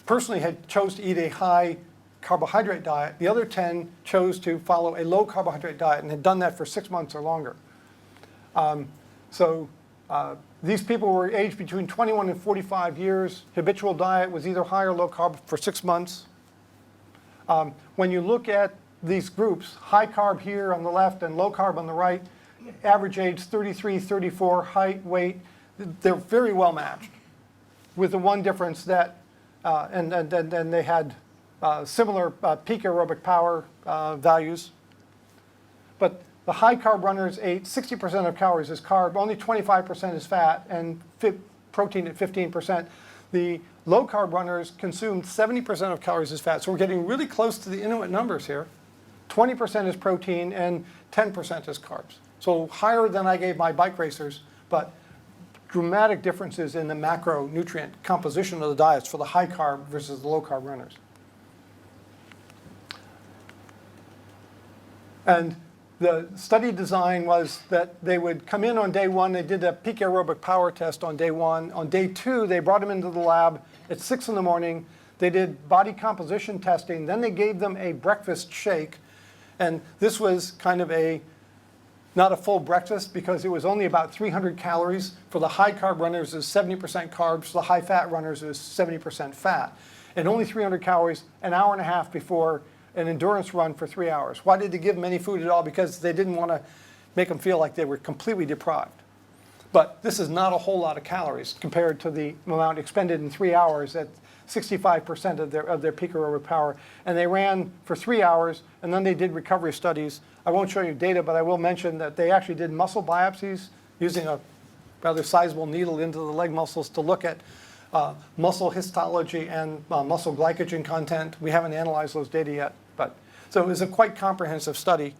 C: personally had chose to eat a high carbohydrate diet. The other 10 chose to follow a low carbohydrate diet and had done that for 6 months or longer. These people were aged between 21 and 45 years. Habitual diet was either high or low carb for 6 months. When you look at these groups, high carb here on the left and low carb on the right, average age 33, 34, height, weight, they're very well matched, with the one difference that, and they had similar peak aerobic power values. But the high carb runners ate 60% of calories as carb, only 25% is fat, and protein at 15%. The low carb runners consumed 70% of calories as fat. So we're getting really close to the Inuit numbers here. 20% is protein and 10% is carbs. So higher than I gave my bike racers, but dramatic differences in the macronutrient composition of the diets for the high carb versus the low carb runners. And the study design was that they would come in on day one. They did a peak aerobic power test on day one. On day two, they brought them into the lab at 6 in the morning. They did body composition testing. Then they gave them a breakfast shake. And this was kind of not a full breakfast because it was only about 300 calories. For the high carb runners, it was 70% carbs. For the high fat runners, it was 70% fat. And only 300 calories, an hour and a half before an endurance run for 3 hours. Why did they give them any food at all? Because they didn't want to make them feel like they were completely deprived. But this is not a whole lot of calories compared to the amount expended in 3 hours at 65% of their peak aerobic power. And they ran for 3 hours, and then they did recovery studies. I won't show you data, but I will mention that they actually did muscle biopsies using a rather sizable needle into the leg muscles to look at muscle histology and muscle glycogen content. We haven't analyzed those data yet, so it was a quite comprehensive study.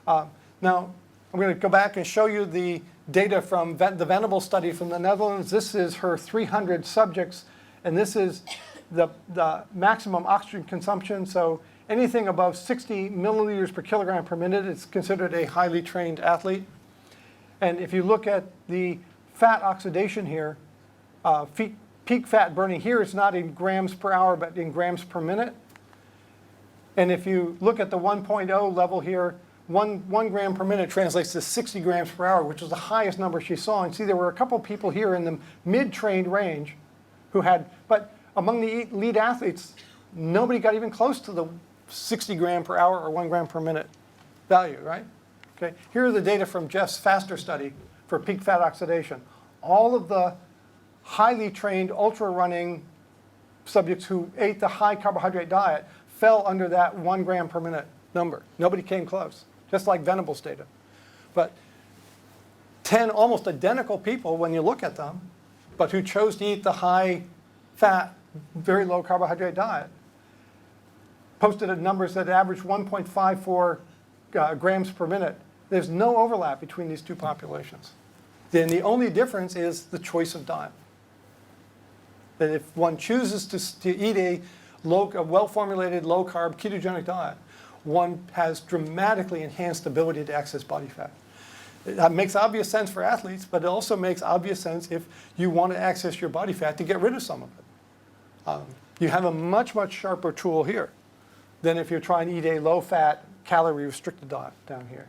C: Now, I'm going to go back and show you the data from the Venable study from the Netherlands. This is her 300 subjects, and this is the maximum oxygen consumption. So anything above 60 milliliters per kilogram per minute is considered a highly trained athlete. And if you look at the fat oxidation here, peak fat burning here is not in grams per hour, but in grams per minute. And if you look at the 1.0 level here, 1 gram per minute translates to 60 grams per hour, which is the highest number she saw. And see, there were a couple people here in the mid-trained range who had, but among the elite athletes, nobody got even close to the 60 gram per hour or 1 gram per minute value, right? Okay. Here are the data from Jeff's FASTER study for peak fat oxidation. All of the highly trained, ultra-running subjects who ate the high carbohydrate diet fell under that 1 gram per minute number. Nobody came close, just like Venables' data. But 10 almost identical people, when you look at them, but who chose to eat the high-fat, very low carbohydrate diet, posted at numbers that averaged 1.54 grams per minute. There's no overlap between these two populations. Then the only difference is the choice of diet. That if one chooses to eat a well-formulated, low-carb, ketogenic diet, one has dramatically enhanced ability to access body fat. That makes obvious sense for athletes, but it also makes obvious sense if you want to access your body fat to get rid of some of it. You have a much, much sharper tool here than if you're trying to eat a low-fat, calorie-restricted diet down here.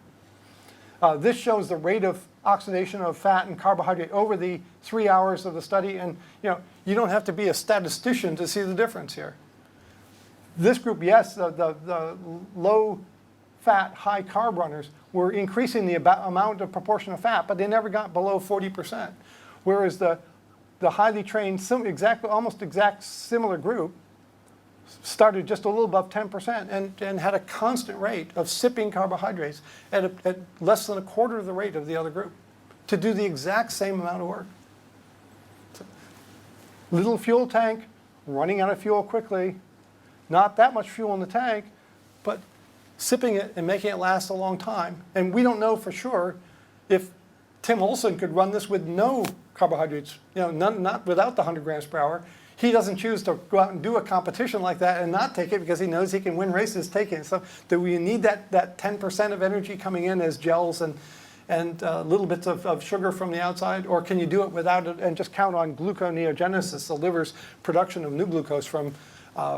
C: This shows the rate of oxidation of fat and carbohydrate over the 3 hours of the study, and you don't have to be a statistician to see the difference here. This group, yes, the low-fat, high-carb runners were increasing the amount of proportion of fat, but they never got below 40%. Whereas the highly trained, almost exact similar group started just a little above 10% and had a constant rate of sipping carbohydrates at less than a quarter of the rate of the other group to do the exact same amount of work. So, little fuel tank, running out of fuel quickly, not that much fuel in the tank, but sipping it and making it last a long time. And we don't know for sure if Tim Olson could run this with no carbohydrates, not without the 100 grams per hour. He doesn't choose to go out and do a competition like that and not take it because he knows he can win races taking it. So do we need that 10% of energy coming in as gels and little bits of sugar from the outside? Or can you do it without it and just count on gluconeogenesis, the liver's production of new glucose from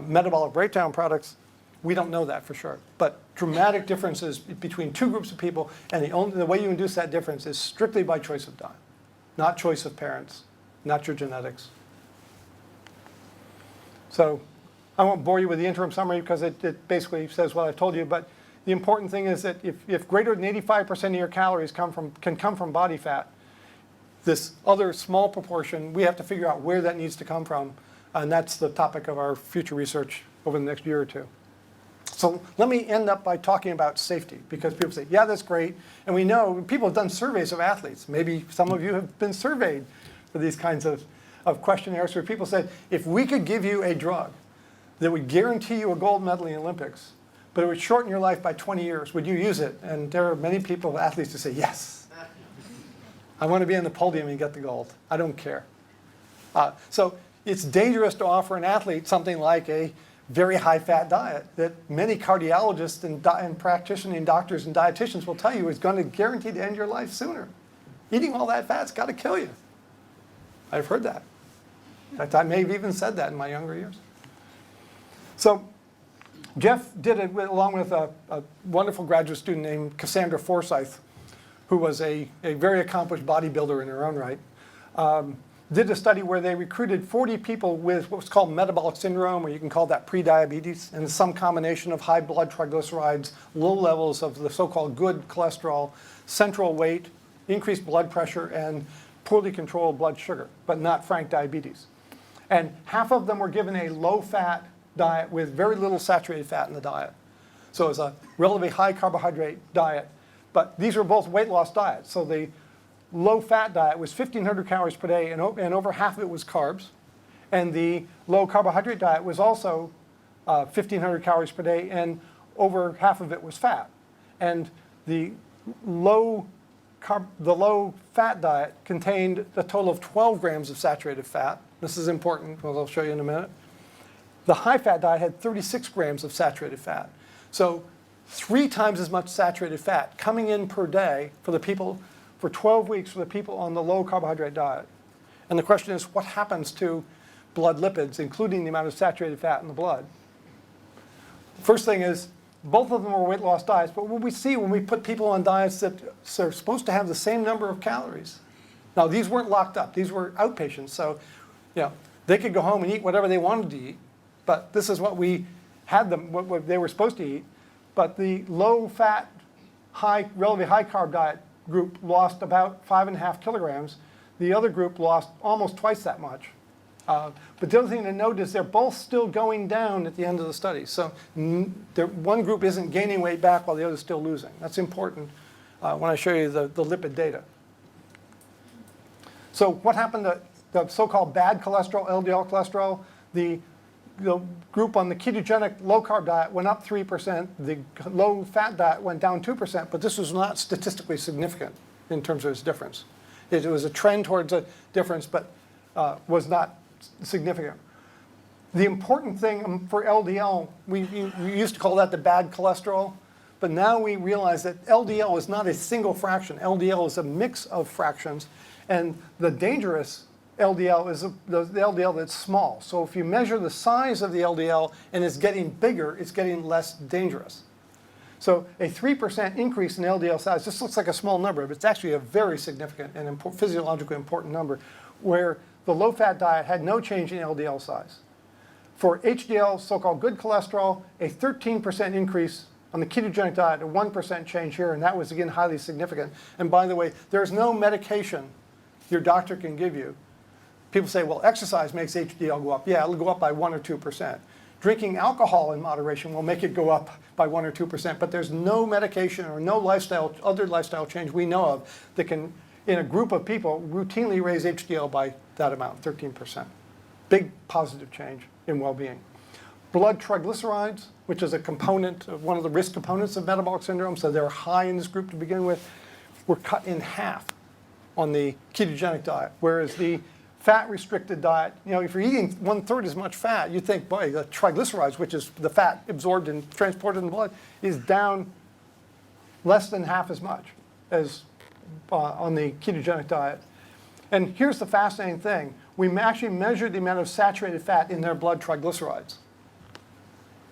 C: metabolic breakdown products? We don't know that for sure. But dramatic differences between two groups of people, and the way you induce that difference is strictly by choice of diet, not choice of parents, not your genetics. So I won't bore you with the interim summary because it basically says what I've told you, but the important thing is that if greater than 85% of your calories can come from body fat, this other small proportion, we have to figure out where that needs to come from, and that's the topic of our future research over the next year or two. So let me end up by talking about safety, because people say, yeah, that's great, and we know people have done surveys of athletes. Maybe some of you have been surveyed for these kinds of questionnaires where people said, if we could give you a drug that would guarantee you a gold medal in the Olympics, but it would shorten your life by 20 years, would you use it? And there are many people, athletes, who say, yes. I want to be on the podium and get the gold. I don't care. So it's dangerous to offer an athlete something like a very high-fat diet that many cardiologists and practitioners and doctors and dietitians will tell you is going to guarantee to end your life sooner. Eating all that fat's got to kill you. I've heard that. In fact, I may have even said that in my younger years. So Jeff did it along with a wonderful graduate student named Cassandra Forsyth, who was a very accomplished bodybuilder in her own right. Did a study where they recruited 40 people with what was called metabolic syndrome, or you can call that prediabetes, and some combination of high blood triglycerides, low levels of the so-called good cholesterol, central weight, increased blood pressure, and poorly controlled blood sugar, but not frank diabetes. And half of them were given a low-fat diet with very little saturated fat in the diet. So it was a relatively high carbohydrate diet, but these were both weight loss diets. So the low-fat diet was 1,500 calories per day, and over half of it was carbs. And the low-carbohydrate diet was also 1,500 calories per day, and over half of it was fat. And the low-fat diet contained a total of 12 grams of saturated fat. This is important, as I'll show you in a minute. The high-fat diet had 36 grams of saturated fat. So 3 times as much saturated fat coming in per day for the people, for 12 weeks for the people on the low-carbohydrate diet. And the question is, what happens to blood lipids, including the amount of saturated fat in the blood? First thing is, both of them were weight loss diets, but what we see when we put people on diets that are supposed to have the same number of calories. Now, these weren't locked up. These were outpatients, so they could go home and eat whatever they wanted to eat, but this is what we had them, what they were supposed to eat. But the low-fat, relatively high-carb diet group lost about 5.5 kilograms. The other group lost almost twice that much. But the other thing to note is they're both still going down at the end of the study. So one group isn't gaining weight back while the other is still losing. That's important when I show you the lipid data. So what happened to the so-called bad cholesterol, LDL cholesterol? The group on the ketogenic low-carb diet went up 3%. The low-fat diet went down 2%, but this was not statistically significant in terms of its difference. It was a trend towards a difference, but was not significant. The important thing for LDL, we used to call that the bad cholesterol, but now we realize that LDL is not a single fraction. LDL is a mix of fractions, and the dangerous LDL is the LDL that's small. So if you measure the size of the LDL and it's getting bigger, it's getting less dangerous. So a 3% increase in LDL size, this looks like a small number, but it's actually a very significant and physiologically important number, where the low-fat diet had no change in LDL size. For HDL, so-called good cholesterol, a 13% increase on the ketogenic diet, a 1% change here, and that was, again, highly significant. And by the way, there's no medication your doctor can give you. People say, well, exercise makes HDL go up. Yeah, it'll go up by 1 or 2%. Drinking alcohol in moderation will make it go up by 1 or 2%, but there's no medication or no other lifestyle change we know of that can, in a group of people, routinely raise HDL by that amount, 13%. Big positive change in well-being. Blood triglycerides, which is a component of one of the risk components of metabolic syndrome, so they're high in this group to begin with, were cut in half on the ketogenic diet, whereas the fat-restricted diet, if you're eating 1/3 as much fat, you think, boy, the triglycerides, which is the fat absorbed and transported in the blood, is down less than half as much as on the ketogenic diet. And here's the fascinating thing. We actually measured the amount of saturated fat in their blood triglycerides.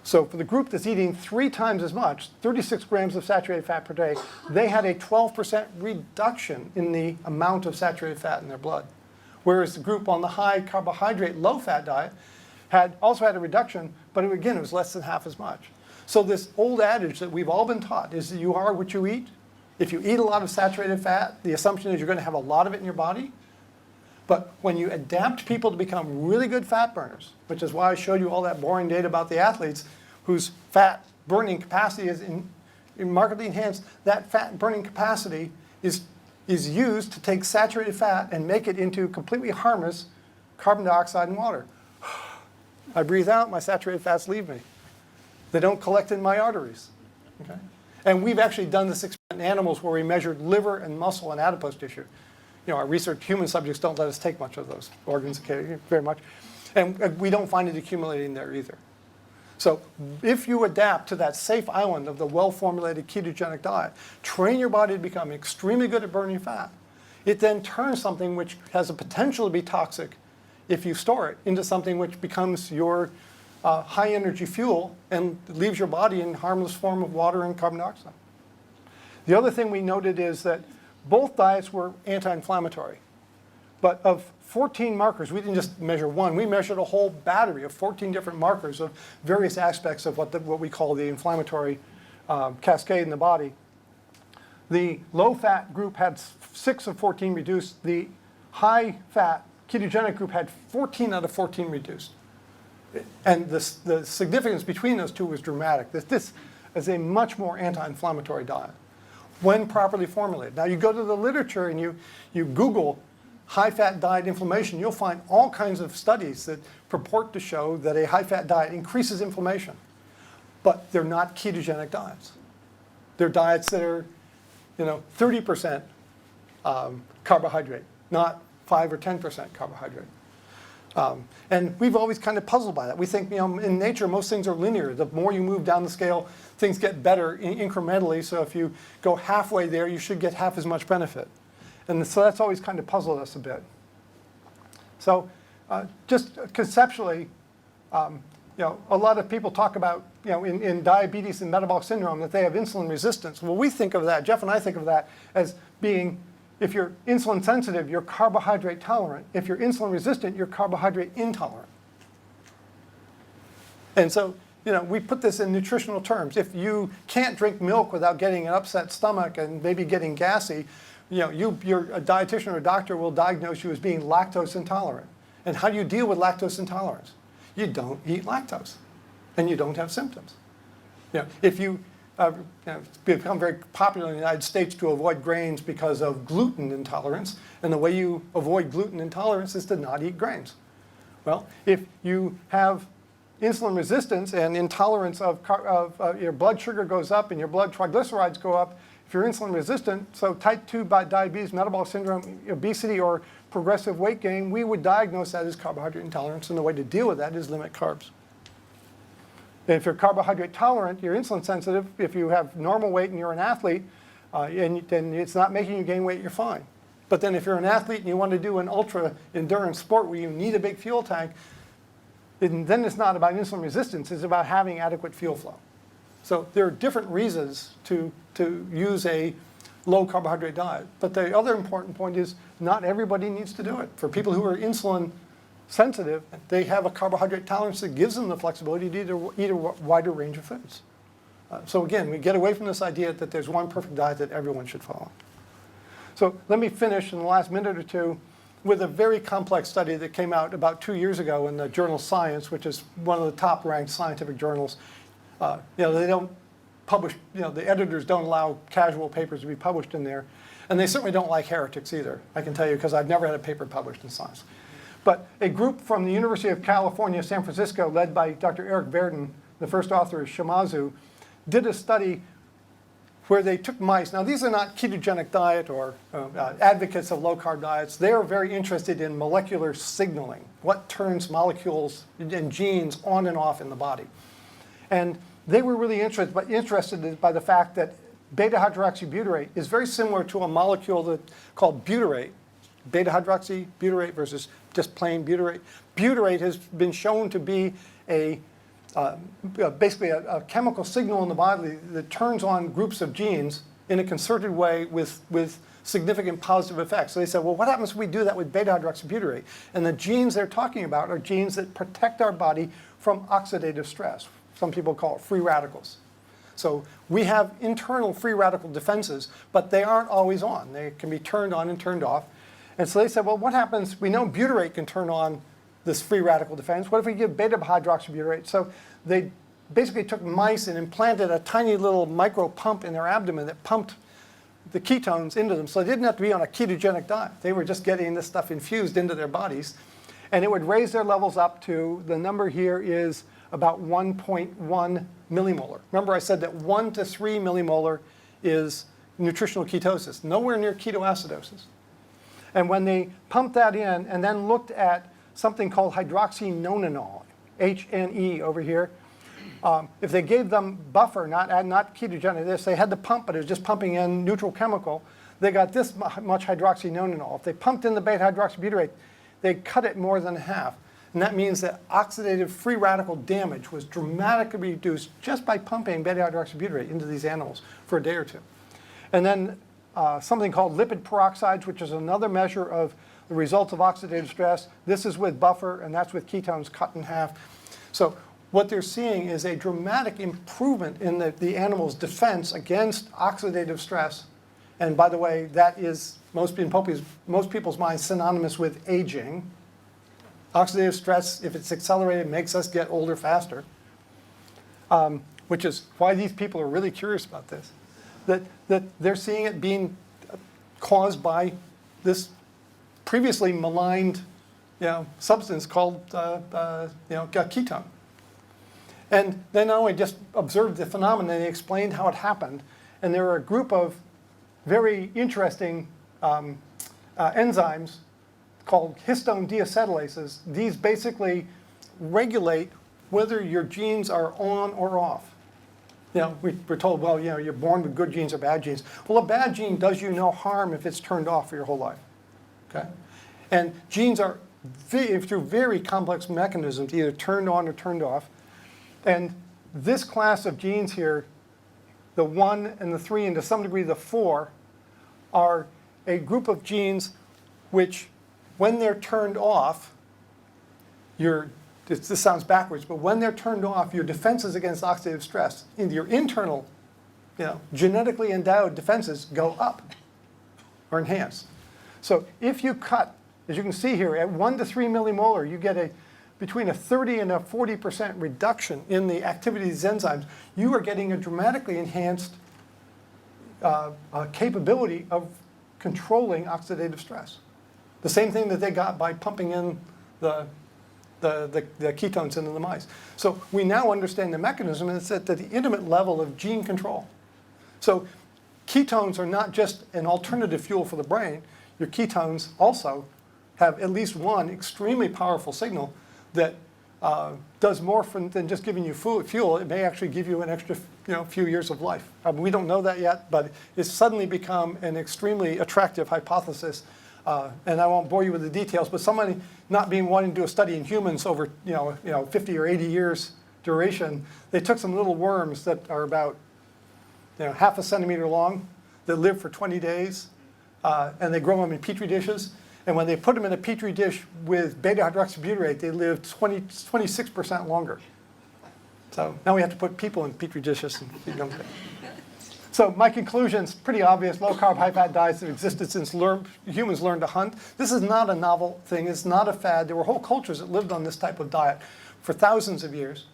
C: So for the group that's eating 3 times as much, 36 grams of saturated fat per day, they had a 12% reduction in the amount of saturated fat in their blood. Whereas the group on the high carbohydrate, low fat diet also had a reduction, but again, it was less than half as much. So this old adage that we've all been taught is that you are what you eat. If you eat a lot of saturated fat, the assumption is you're going to have a lot of it in your body. But when you adapt people to become really good fat burners, which is why I showed you all that boring data about the athletes whose fat burning capacity is markedly enhanced, that fat burning capacity is used to take saturated fat and make it into completely harmless carbon dioxide and water. I breathe out, my saturated fats leave me. They don't collect in my arteries. Okay? And we've actually done this experiment in animals where we measured liver and muscle and adipose tissue. Our research human subjects don't let us take much of those organs, very much. And we don't find it accumulating there either. So if you adapt to that safe island of the well-formulated ketogenic diet, train your body to become extremely good at burning fat, it then turns something which has a potential to be toxic if you store it into something which becomes your high-energy fuel and leaves your body in harmless form of water and carbon dioxide. The other thing we noted is that both diets were anti-inflammatory. But of 14 markers, we didn't just measure one, we measured a whole battery of 14 different markers of various aspects of what we call the inflammatory cascade in the body. The low-fat group had 6 of 14 reduced. The high-fat ketogenic group had 14 out of 14 reduced. And the significance between those two was dramatic. This is a much more anti-inflammatory diet when properly formulated. Now you go to the literature and you Google high-fat diet inflammation, you'll find all kinds of studies that purport to show that a high-fat diet increases inflammation. But they're not ketogenic diets. They're diets that are 30% carbohydrate, not 5 or 10% carbohydrate. And we've always kind of puzzled by that. We think, in nature, most things are linear. The more you move down the scale, things get better incrementally. So if you go halfway there, you should get half as much benefit. And so that's always kind of puzzled us a bit. So just conceptually, a lot of people talk about, in diabetes and metabolic syndrome that they have insulin resistance. Well, we think of that, Jeff and I think of that as being, if you're insulin sensitive, you're carbohydrate tolerant. If you're insulin resistant, you're carbohydrate intolerant. And so, we put this in nutritional terms. If you can't drink milk without getting an upset stomach and maybe getting gassy, you're a dietitian or a doctor will diagnose you as being lactose intolerant. And how do you deal with lactose intolerance? You don't eat lactose, and you don't have symptoms. If it's become very popular in the United States to avoid grains because of gluten intolerance, and the way you avoid gluten intolerance is to not eat grains. Well, if you have insulin resistance and intolerance of your blood sugar goes up and your blood triglycerides go up, if you're insulin resistant, so type 2 diabetes, metabolic syndrome, obesity, or progressive weight gain, we would diagnose that as carbohydrate intolerance, and the way to deal with that is limit carbs. And if you're carbohydrate tolerant, you're insulin sensitive, if you have normal weight and you're an athlete, and it's not making you gain weight, you're fine. But then if you're an athlete and you want to do an ultra endurance sport where you need a big fuel tank, then it's not about insulin resistance, it's about having adequate fuel flow. So there are different reasons to use a low carbohydrate diet. But the other important point is not everybody needs to do it. For people who are insulin sensitive, they have a carbohydrate tolerance that gives them the flexibility to eat a wider range of foods. So again, we get away from this idea that there's one perfect diet that everyone should follow. So let me finish in the last minute or two with a very complex study that came out about 2 years ago in the journal Science, which is one of the top-ranked scientific journals. They don't publish, the editors don't allow casual papers to be published in there. And they certainly don't like heretics either, I can tell you, because I've never had a paper published in Science. But a group from the University of California, San Francisco, led by Dr. Eric Verdin, the first author is Shimazu, did a study where they took mice. Now, these are not ketogenic diet or advocates of low-carb diets. They are very interested in molecular signaling, what turns molecules and genes on and off in the body. And they were really interested by the fact that beta-hydroxybutyrate is very similar to a molecule called butyrate. Beta-hydroxybutyrate versus just plain butyrate. Butyrate has been shown to be basically a chemical signal in the body that turns on groups of genes in a concerted way with significant positive effects. So they said, well, what happens if we do that with beta-hydroxybutyrate? And the genes they're talking about are genes that protect our body from oxidative stress. Some people call it free radicals. So we have internal free radical defenses, but they aren't always on. They can be turned on and turned off. And so they said, well, what happens? We know butyrate can turn on this free radical defense. What if we give beta-hydroxybutyrate? So they basically took mice and implanted a tiny little micro pump in their abdomen that pumped the ketones into them. So they didn't have to be on a ketogenic diet. They were just getting this stuff infused into their bodies. And it would raise their levels up to, the number here is about 1.1 millimolar. Remember I said that 1 to 3 millimolar is nutritional ketosis, nowhere near ketoacidosis. And when they pumped that in and then looked at something called hydroxynonenal, HNE over here, if they gave them buffer, not ketogenic, they had the pump, but it was just pumping in neutral chemical, they got this much hydroxynonenal. If they pumped in the beta-hydroxybutyrate, they cut it more than half. And that means that oxidative free radical damage was dramatically reduced just by pumping beta-hydroxybutyrate into these animals for a day or two. And then something called lipid peroxides, which is another measure of the results of oxidative stress. This is with buffer, and that's with ketones cut in half. So what they're seeing is a dramatic improvement in the animal's defense against oxidative stress. And by the way, that is, most people's minds, synonymous with aging. Oxidative stress, if it's accelerated, makes us get older faster, which is why these people are really curious about this. That they're seeing it being caused by this previously maligned substance called ketone. And they not only just observed the phenomenon, they explained how it happened. And there are a group of very interesting enzymes called histone deacetylases. These basically regulate whether your genes are on or off. We're told, well, you're born with good genes or bad genes. Well, a bad gene does you no harm if it's turned off for your whole life. Okay? And genes are, through very complex mechanisms, either turned on or turned off. And this class of genes here, the 1 and the 3, and to some degree the 4, are a group of genes which, when they're turned off, this sounds backwards, but when they're turned off, your defenses against oxidative stress, your internal, genetically endowed defenses go up. are enhanced. So if you cut, as you can see here, at 1 to 3 millimolar, you get between a 30 and a 40% reduction in the activity of these enzymes. You are getting a dramatically enhanced capability of controlling oxidative stress. The same thing that they got by pumping in the ketones into the mice. So we now understand the mechanism, and it's at the intimate level of gene control. So ketones are not just an alternative fuel for the brain. Your ketones also have at least one extremely powerful signal that does more than just giving you fuel. It may actually give you an extra few years of life. We don't know that yet, but it's suddenly become an extremely attractive hypothesis. And I won't bore you with the details, but somebody not being wanting to do a study in humans over 50 or 80 years duration, they took some little worms that are about half a centimeter long that live for 20 days, and they grow them in petri dishes. And when they put them in a petri dish with beta-hydroxybutyrate, they live 26% longer. So now we have to put people in petri dishes and feed them. So my conclusion is pretty obvious. Low-carb, high-fat diets have existed since humans learned to hunt. This is not a novel thing. It's not a fad. There were whole cultures that lived on this type of diet for thousands of years.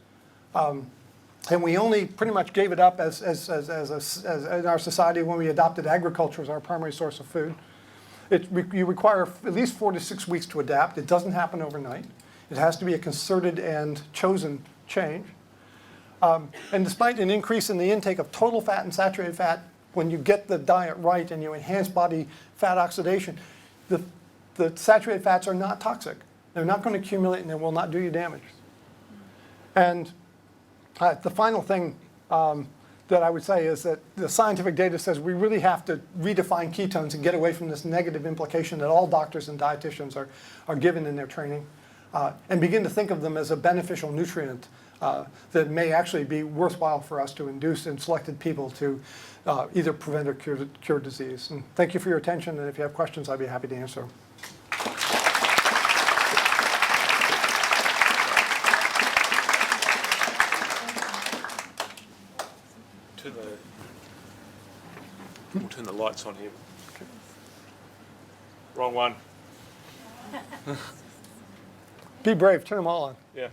C: And we only pretty much gave it up as in our society when we adopted agriculture as our primary source of food. You require at least 4 to 6 weeks to adapt. It doesn't happen overnight. It has to be a concerted and chosen change. And despite an increase in the intake of total fat and saturated fat, when you get the diet right and you enhance body fat oxidation, the saturated fats are not toxic. They're not going to accumulate and they will not do you damage. And the final thing that I would say is that the scientific data says we really have to redefine ketones and get away from this negative implication that all doctors and dietitians are given in their training, and begin to think of them as a beneficial nutrient that may actually be worthwhile for us to induce in selected people to either prevent or cure disease. And thank you for your attention, and if you have questions, I'd be happy to answer them.
B: We'll turn the lights on here. Wrong one.
C: Be brave, turn them all on.
B: Yeah.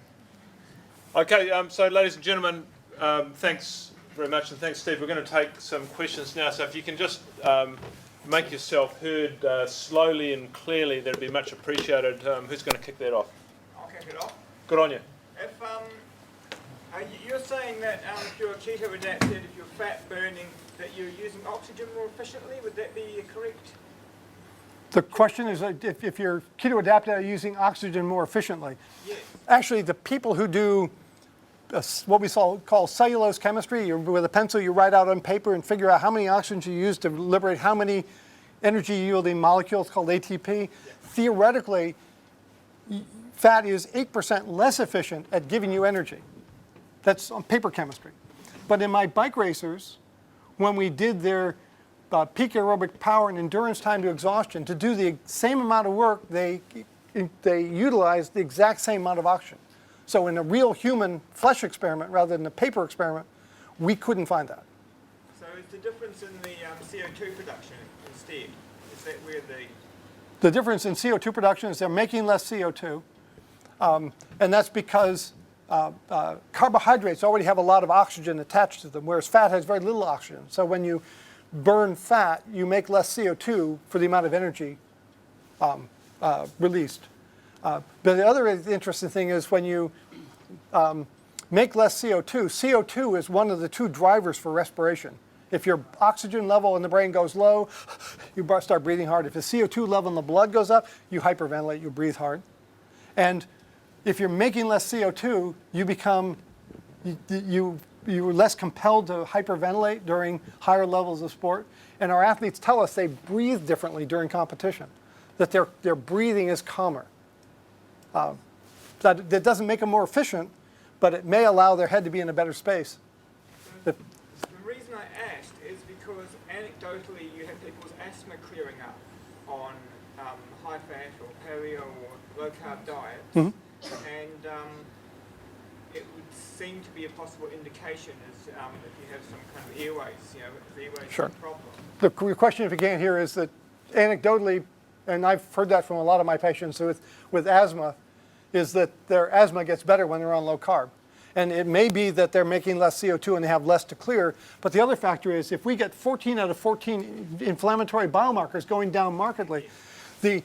B: Okay, so ladies and gentlemen, thanks very much, and thanks, Steve. We're going to take some questions now, so if you can just make yourself heard slowly and clearly, that'd be much appreciated. Who's going to kick that off?
D: I'll kick it off.
B: Good on you.
D: If you're saying that if you're keto-adapted, if you're fat burning, that you're using oxygen more efficiently, would that be correct?
C: The question is if you're keto-adapted, are you using oxygen more efficiently?
D: Yes.
C: Actually, the people who do what we call cellulose chemistry, with a pencil you write out on paper and figure out how many oxygens you use to liberate how many energy-yielding molecules called ATP. Yeah. Theoretically, fat is 8% less efficient at giving you energy. That's on paper chemistry. But in my bike racers, when we did their peak aerobic power and endurance time to exhaustion, to do the same amount of work, they utilized the exact same amount of oxygen. So in a real human flesh experiment rather than a paper experiment, we couldn't find that.
D: So is the difference in the CO2 production instead? Is that where
C: the difference in CO2 production is they're making less CO2, and that's because carbohydrates already have a lot of oxygen attached to them, whereas fat has very little oxygen. So when you burn fat, you make less CO2 for the amount of energy released. But the other interesting thing is when you make less CO2, CO2 is one of the two drivers for respiration. If your oxygen level in the brain goes low, you start breathing hard. If the CO2 level in the blood goes up, you hyperventilate, you breathe hard. And if you're making less CO2, you're less compelled to hyperventilate during higher levels of sport. And our athletes tell us they breathe differently during competition, that their breathing is calmer. That doesn't make them more efficient, but it may allow their head to be in a better space.
D: The reason I asked is because anecdotally you have people's asthma clearing up on high-fat or paleo or low-carb diets. Mm-hmm. And it would seem to be a possible indication is if you have some kind of airways, if the airways
C: sure.
D: is a problem.
C: The question, if you can't hear, is that anecdotally, and I've heard that from a lot of my patients with asthma, is that their asthma gets better when they're on low carb. And it may be that they're making less CO2 and they have less to clear, but the other factor is if we get 14 out of 14 inflammatory biomarkers going down markedly, the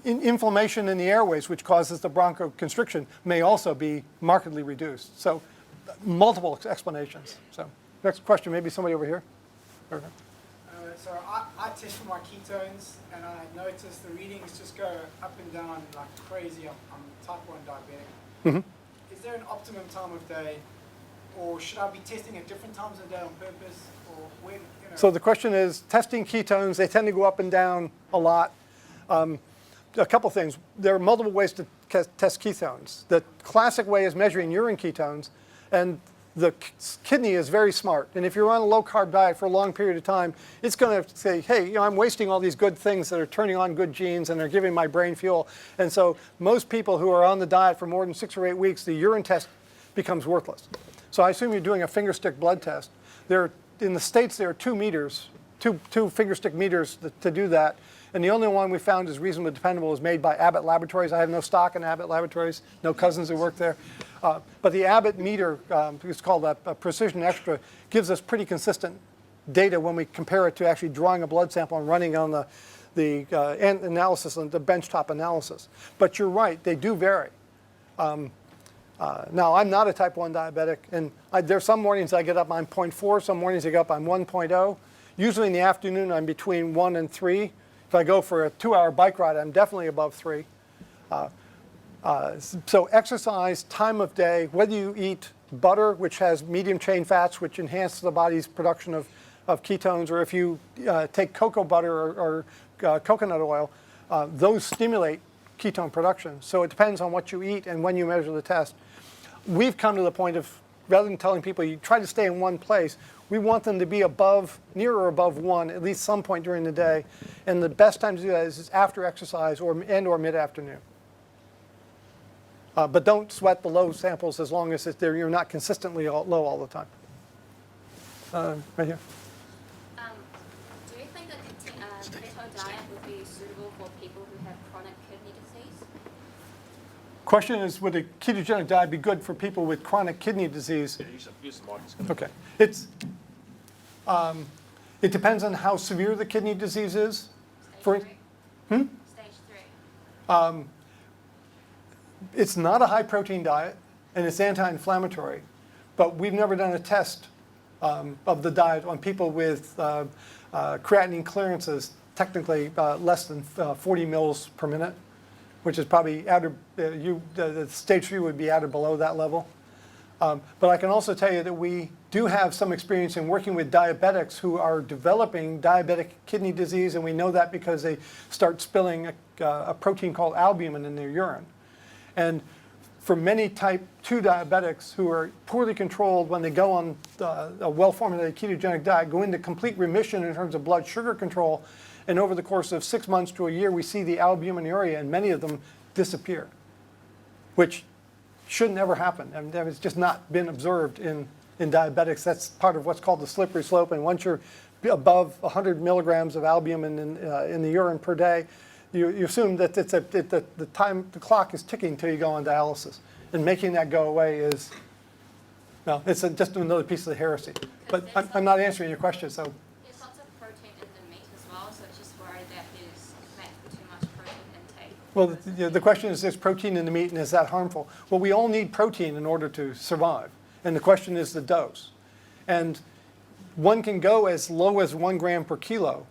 C: inflammation in the airways, which causes the bronchoconstriction, may also be markedly reduced. So multiple explanations. So next question, maybe somebody over here.
E: So I test for my ketones, and I notice the readings just go up and down like crazy. I'm type 1 diabetic.
C: Mm-hmm.
E: Is there an optimum time of day, or should I be testing at different times of day on purpose, or when?
C: So the question is, testing ketones, they tend to go up and down a lot. A couple things. There are multiple ways to test ketones. The classic way is measuring urine ketones, and the kidney is very smart. And if you're on a low-carb diet for a long period of time, it's going to say, hey, I'm wasting all these good things that are turning on good genes and are giving my brain fuel. And so most people who are on the diet for more than 6 or 8 weeks, the urine test becomes worthless. So I assume you're doing a finger stick blood test. In the States, there are 2 meters, two finger stick meters to do that. And the only one we found is reasonably dependable is made by Abbott Laboratories. I have no stock in Abbott Laboratories, no cousins who work there. But the Abbott meter, it's called a Precision Extra, gives us pretty consistent data when we compare it to actually drawing a blood sample and running on the analysis and the benchtop analysis. But you're right, they do vary. Now, I'm not a type 1 diabetic, and there's some mornings I get up on 0.4, some mornings I get up on 1.0. Usually in the afternoon, I'm between 1 and 3. If I go for a 2-hour bike ride, I'm definitely above 3. So exercise, time of day, whether you eat butter, which has medium chain fats, which enhance the body's production of ketones, or if you take cocoa butter or coconut oil, those stimulate ketone production. So it depends on what you eat and when you measure the test. We've come to the point of, rather than telling people you try to stay in one place, we want them to be near or above 1 at least some point during the day. And the best time to do that is after exercise or mid-afternoon. But don't sweat the low samples as long as you're not consistently low all the time. Right here.
F: Do you think that keto diet would be suitable for people who have chronic kidney disease?
C: Question is, would a ketogenic diet be good for people with chronic kidney disease?
B: Yeah, use the mic.
C: Okay. It depends on how severe the kidney disease is.
F: Stage 3? Stage 3.
C: It's not a high-protein diet, and it's anti-inflammatory. But we've never done a test of the diet on people with creatinine clearances, technically less than 40 mils per minute, which is probably the stage 3 would be at or below that level. But I can also tell you that we do have some experience in working with diabetics who are developing diabetic kidney disease, and we know that because they start spilling a protein called albumin in their urine. And for many type 2 diabetics who are poorly controlled when they go on a well-formulated ketogenic diet, go into complete remission in terms of blood sugar control, and over the course of 6 months to a year, we see the albuminuria, and many of them disappear, which should never happen. I mean, it's just not been observed in diabetics. That's part of what's called the slippery slope. And once you're above 100 milligrams of albumin in the urine per day, you assume that the clock is ticking until you go on dialysis. And making that go away is, well, it's just another piece of the heresy. But I'm not answering your question, so.
F: There's lots of protein in the meat as well, so it's just worried that there's too much protein intake.
C: Well, the question is, there's protein in the meat, and is that harmful? Well, we all need protein in order to survive. And the question is the dose. And one can go as low as 1 gram per kilo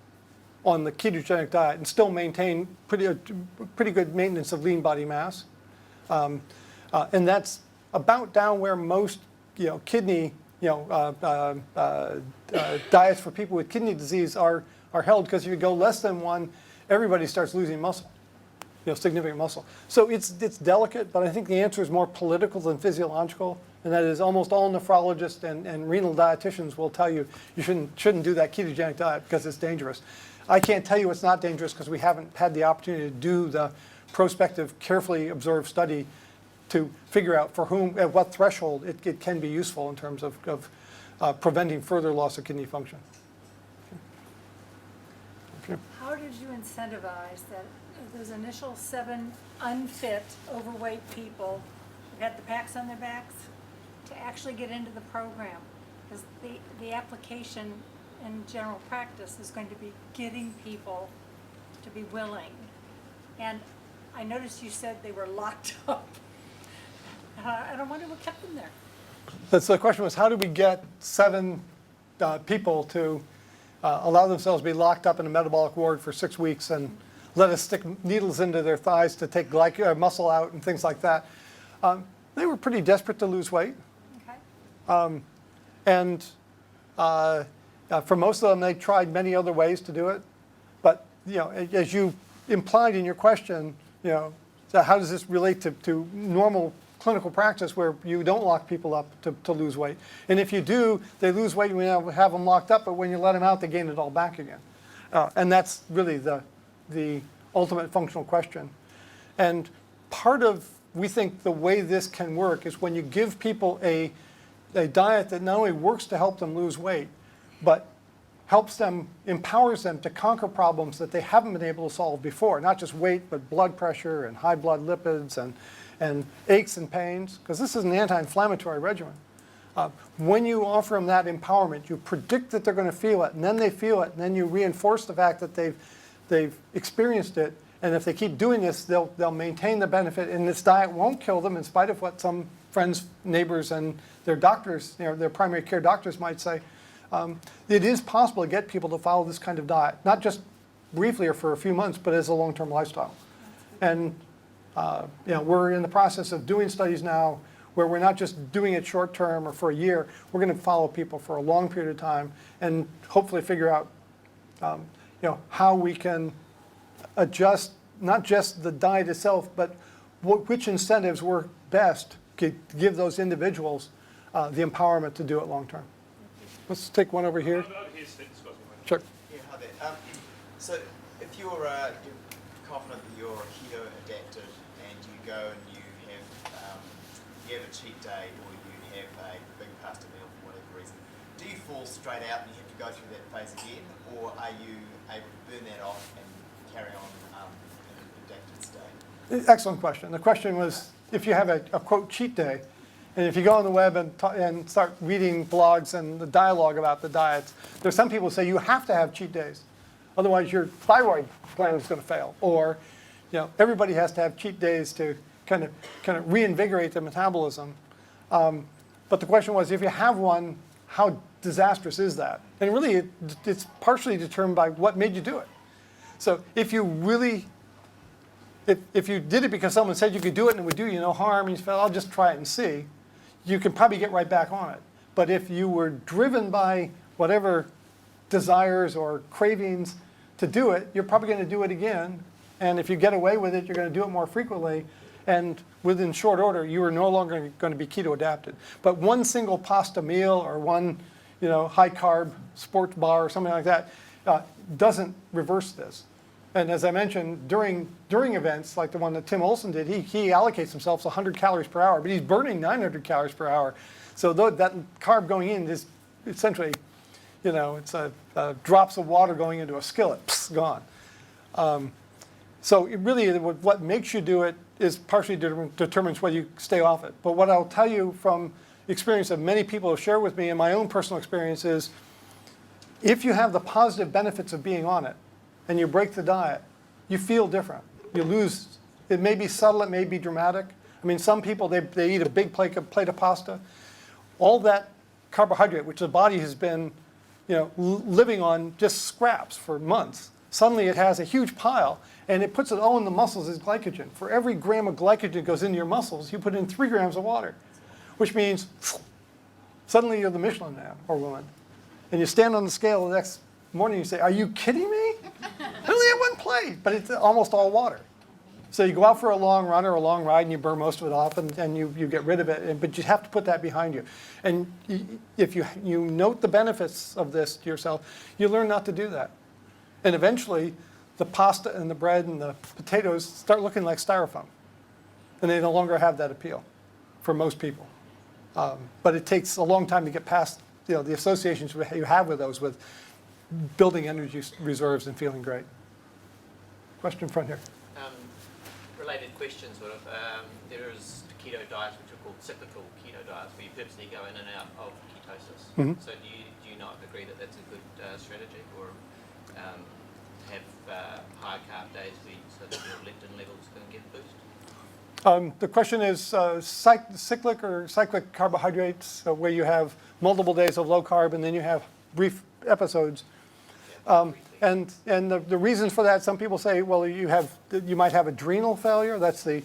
C: on the ketogenic diet and still maintain pretty good maintenance of lean body mass. And that's about down where most kidney diets for people with kidney disease are held, because if you go less than 1, everybody starts losing muscle, significant muscle. So it's delicate, but I think the answer is more political than physiological, and that is almost all nephrologists and renal dietitians will tell you shouldn't do that ketogenic diet because it's dangerous. I can't tell you it's not dangerous because we haven't had the opportunity to do the prospective, carefully observed study to figure out for whom, at what threshold it can be useful in terms of preventing further loss of kidney function. Okay.
G: Hi. how did you incentivize that those initial 7 unfit, overweight people who had the packs on their backs to actually get into the program? Because the application in general practice is going to be getting people to be willing. And I noticed you said they were locked up. And I wonder what kept them there.
C: So the question was, how do we get 7 people to allow themselves to be locked up in a metabolic ward for 6 weeks and let us stick needles into their thighs to take muscle out and things like that? They were pretty desperate to lose weight.
G: Okay.
C: And for most of them, they tried many other ways to do it. But, as you implied in your question, so how does this relate to normal clinical practice where you don't lock people up to lose weight? And if you do, they lose weight and we have them locked up, but when you let them out, they gain it all back again. And that's really the ultimate functional question. And part of, we think, the way this can work is when you give people a diet that not only works to help them lose weight, but helps them, empowers them to conquer problems that they haven't been able to solve before. Not just weight, but blood pressure and high blood lipids and aches and pains, because this is an anti-inflammatory regimen. When you offer them that empowerment, you predict that they're going to feel it, and then they feel it, and then you reinforce the fact that they've experienced it, and if they keep doing this, they'll maintain the benefit, and this diet won't kill them in spite of what some friends, neighbors, and their doctors, their primary care doctors might say. It is possible to get people to follow this kind of diet, not just briefly or for a few months, but as a long-term lifestyle. And we're in the process of doing studies now where we're not just doing it short-term or for a year. We're going to follow people for a long period of time and hopefully figure out how we can adjust not just the diet itself, but which incentives work best to give those individuals the empowerment to do it long-term. Let's take one over here. Sure.
H: Yeah, hi there. So if you're confident that you're keto-adapted and you go and you have a cheat day or you have a big pasta meal for whatever reason, do you fall straight out and you have to go through that phase again, or are you able to burn that off and carry on in an adapted state?
C: Excellent question. The question was, if you have a quote cheat day, and if you go on the web and start reading blogs and the dialogue about the diets, there's some people who say you have to have cheat days, otherwise your thyroid gland is going to fail. Or, everybody has to have cheat days to kind of reinvigorate their metabolism. But the question was, if you have one, how disastrous is that? And really, it's partially determined by what made you do it. So if you really, if you did it because someone said you could do it and it would do you no harm, and you felt, I'll just try it and see, you can probably get right back on it. But if you were driven by whatever desires or cravings to do it, you're probably going to do it again. And if you get away with it, you're going to do it more frequently. And within short order, you are no longer going to be keto adapted. But one single pasta meal or one high carb sports bar or something like that doesn't reverse this. And as I mentioned, during events like the one that Tim Olson did, he allocates himself 100 calories per hour, but he's burning 900 calories per hour. So that carb going in is essentially, it's drops of water going into a skillet, pss, gone. So it really, what makes you do it is partially determines whether you stay off it. But what I'll tell you from experience that many people have shared with me and my own personal experience is, if you have the positive benefits of being on it, and you break the diet, you feel different. You lose. It may be subtle, it may be dramatic. I mean, some people, they eat a big plate of pasta. All that carbohydrate, which the body has been living on just scraps for months, suddenly it has a huge pile, and it puts it all in the muscles as glycogen. For every gram of glycogen that goes into your muscles, you put in 3 grams of water, which means suddenly you're the Michelin man or woman. And you stand on the scale the next morning and you say, are you kidding me? I only had 1 plate, but it's almost all water. So you go out for a long run or a long ride and you burn most of it off and you get rid of it, but you have to put that behind you. And if you note the benefits of this to yourself, you learn not to do that. And eventually, the pasta and the bread and the potatoes start looking like styrofoam. And they no longer have that appeal for most people. But it takes a long time to get past the associations you have with those, with building energy reserves and feeling great. question front here.
I: Related question, sort of. There is keto diets which are called cyclical keto diets, where you purposely go in and out of ketosis.
C: Mhm.
I: So do you not agree that that's a good strategy, or have high carb days so that your leptin levels can get a boost?
C: The question is cyclic or cyclic carbohydrates, where you have multiple days of low carb and then you have brief episodes. And the reasons for that, some people say, well, you might have adrenal failure. That's the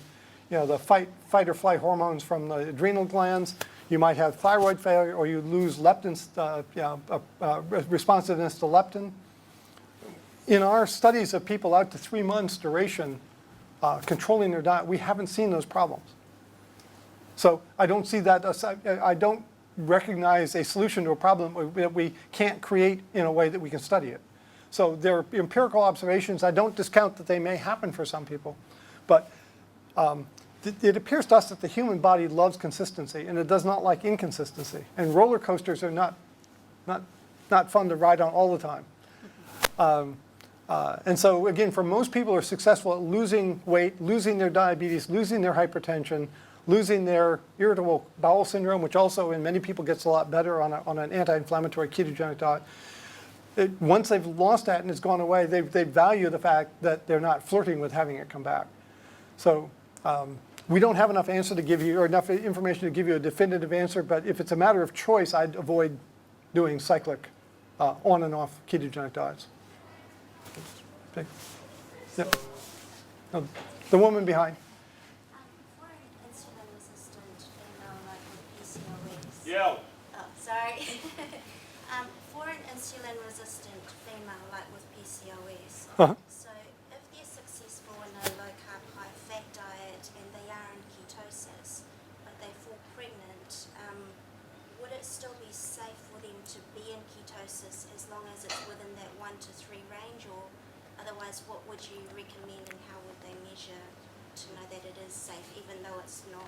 C: fight or flight hormones from the adrenal glands. You might have thyroid failure, or you lose leptin, responsiveness to leptin. In our studies of people out to 3 months duration, controlling their diet, we haven't seen those problems. So I don't see that. I don't recognize a solution to a problem that we can't create in a way that we can study it. So there are empirical observations. I don't discount that they may happen for some people, but it appears to us that the human body loves consistency and it does not like inconsistency. And roller coasters are not fun to ride on all the time. And so again, for most people who are successful at losing weight, losing their diabetes, losing their hypertension, losing their irritable bowel syndrome, which also in many people gets a lot better on an anti-inflammatory ketogenic diet. Once they've lost that and it's gone away, they value the fact that they're not flirting with having it come back. So we don't have enough answer to give you, or enough information to give you a definitive answer, but if it's a matter of choice, I'd avoid doing cyclic on and off ketogenic diets. Yep. The woman behind.
F: For an insulin-resistant female like with PCOS.
B: Yeah.
F: Oh, sorry. For an insulin-resistant female like with PCOS. So if they're successful in a low-carb, high-fat diet and they are in ketosis, but they fall pregnant, would it still be safe for them to be in ketosis as long as it's within that 1 to 3 range, or otherwise what would you recommend and how would they measure to know that it is safe, even though it's not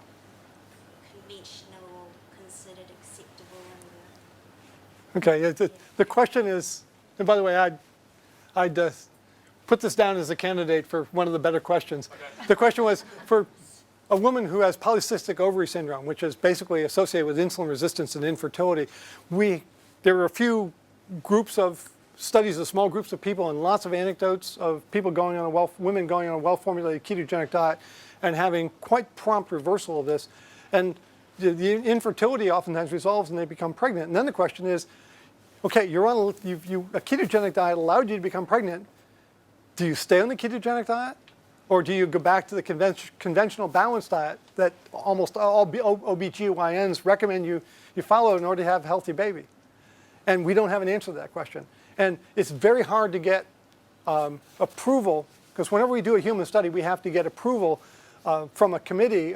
F: conventional or considered acceptable in the...
C: Okay, the question is, and by the way, I'd put this down as a candidate for one of the better questions. Okay. The question was, for a woman who has polycystic ovary syndrome, which is basically associated with insulin resistance and infertility, there are a few groups of studies of small groups of people and lots of anecdotes of people going on women going on a well-formulated ketogenic diet and having quite prompt reversal of this. And the infertility oftentimes resolves and they become pregnant. And then the question is, okay, you're on a ketogenic diet allowed you to become pregnant. Do you stay on the ketogenic diet? Or do you go back to the conventional balanced diet that almost all OBGYNs recommend you follow in order to have a healthy baby? And we don't have an answer to that question. And it's very hard to get approval, because whenever we do a human study, we have to get approval from a committee,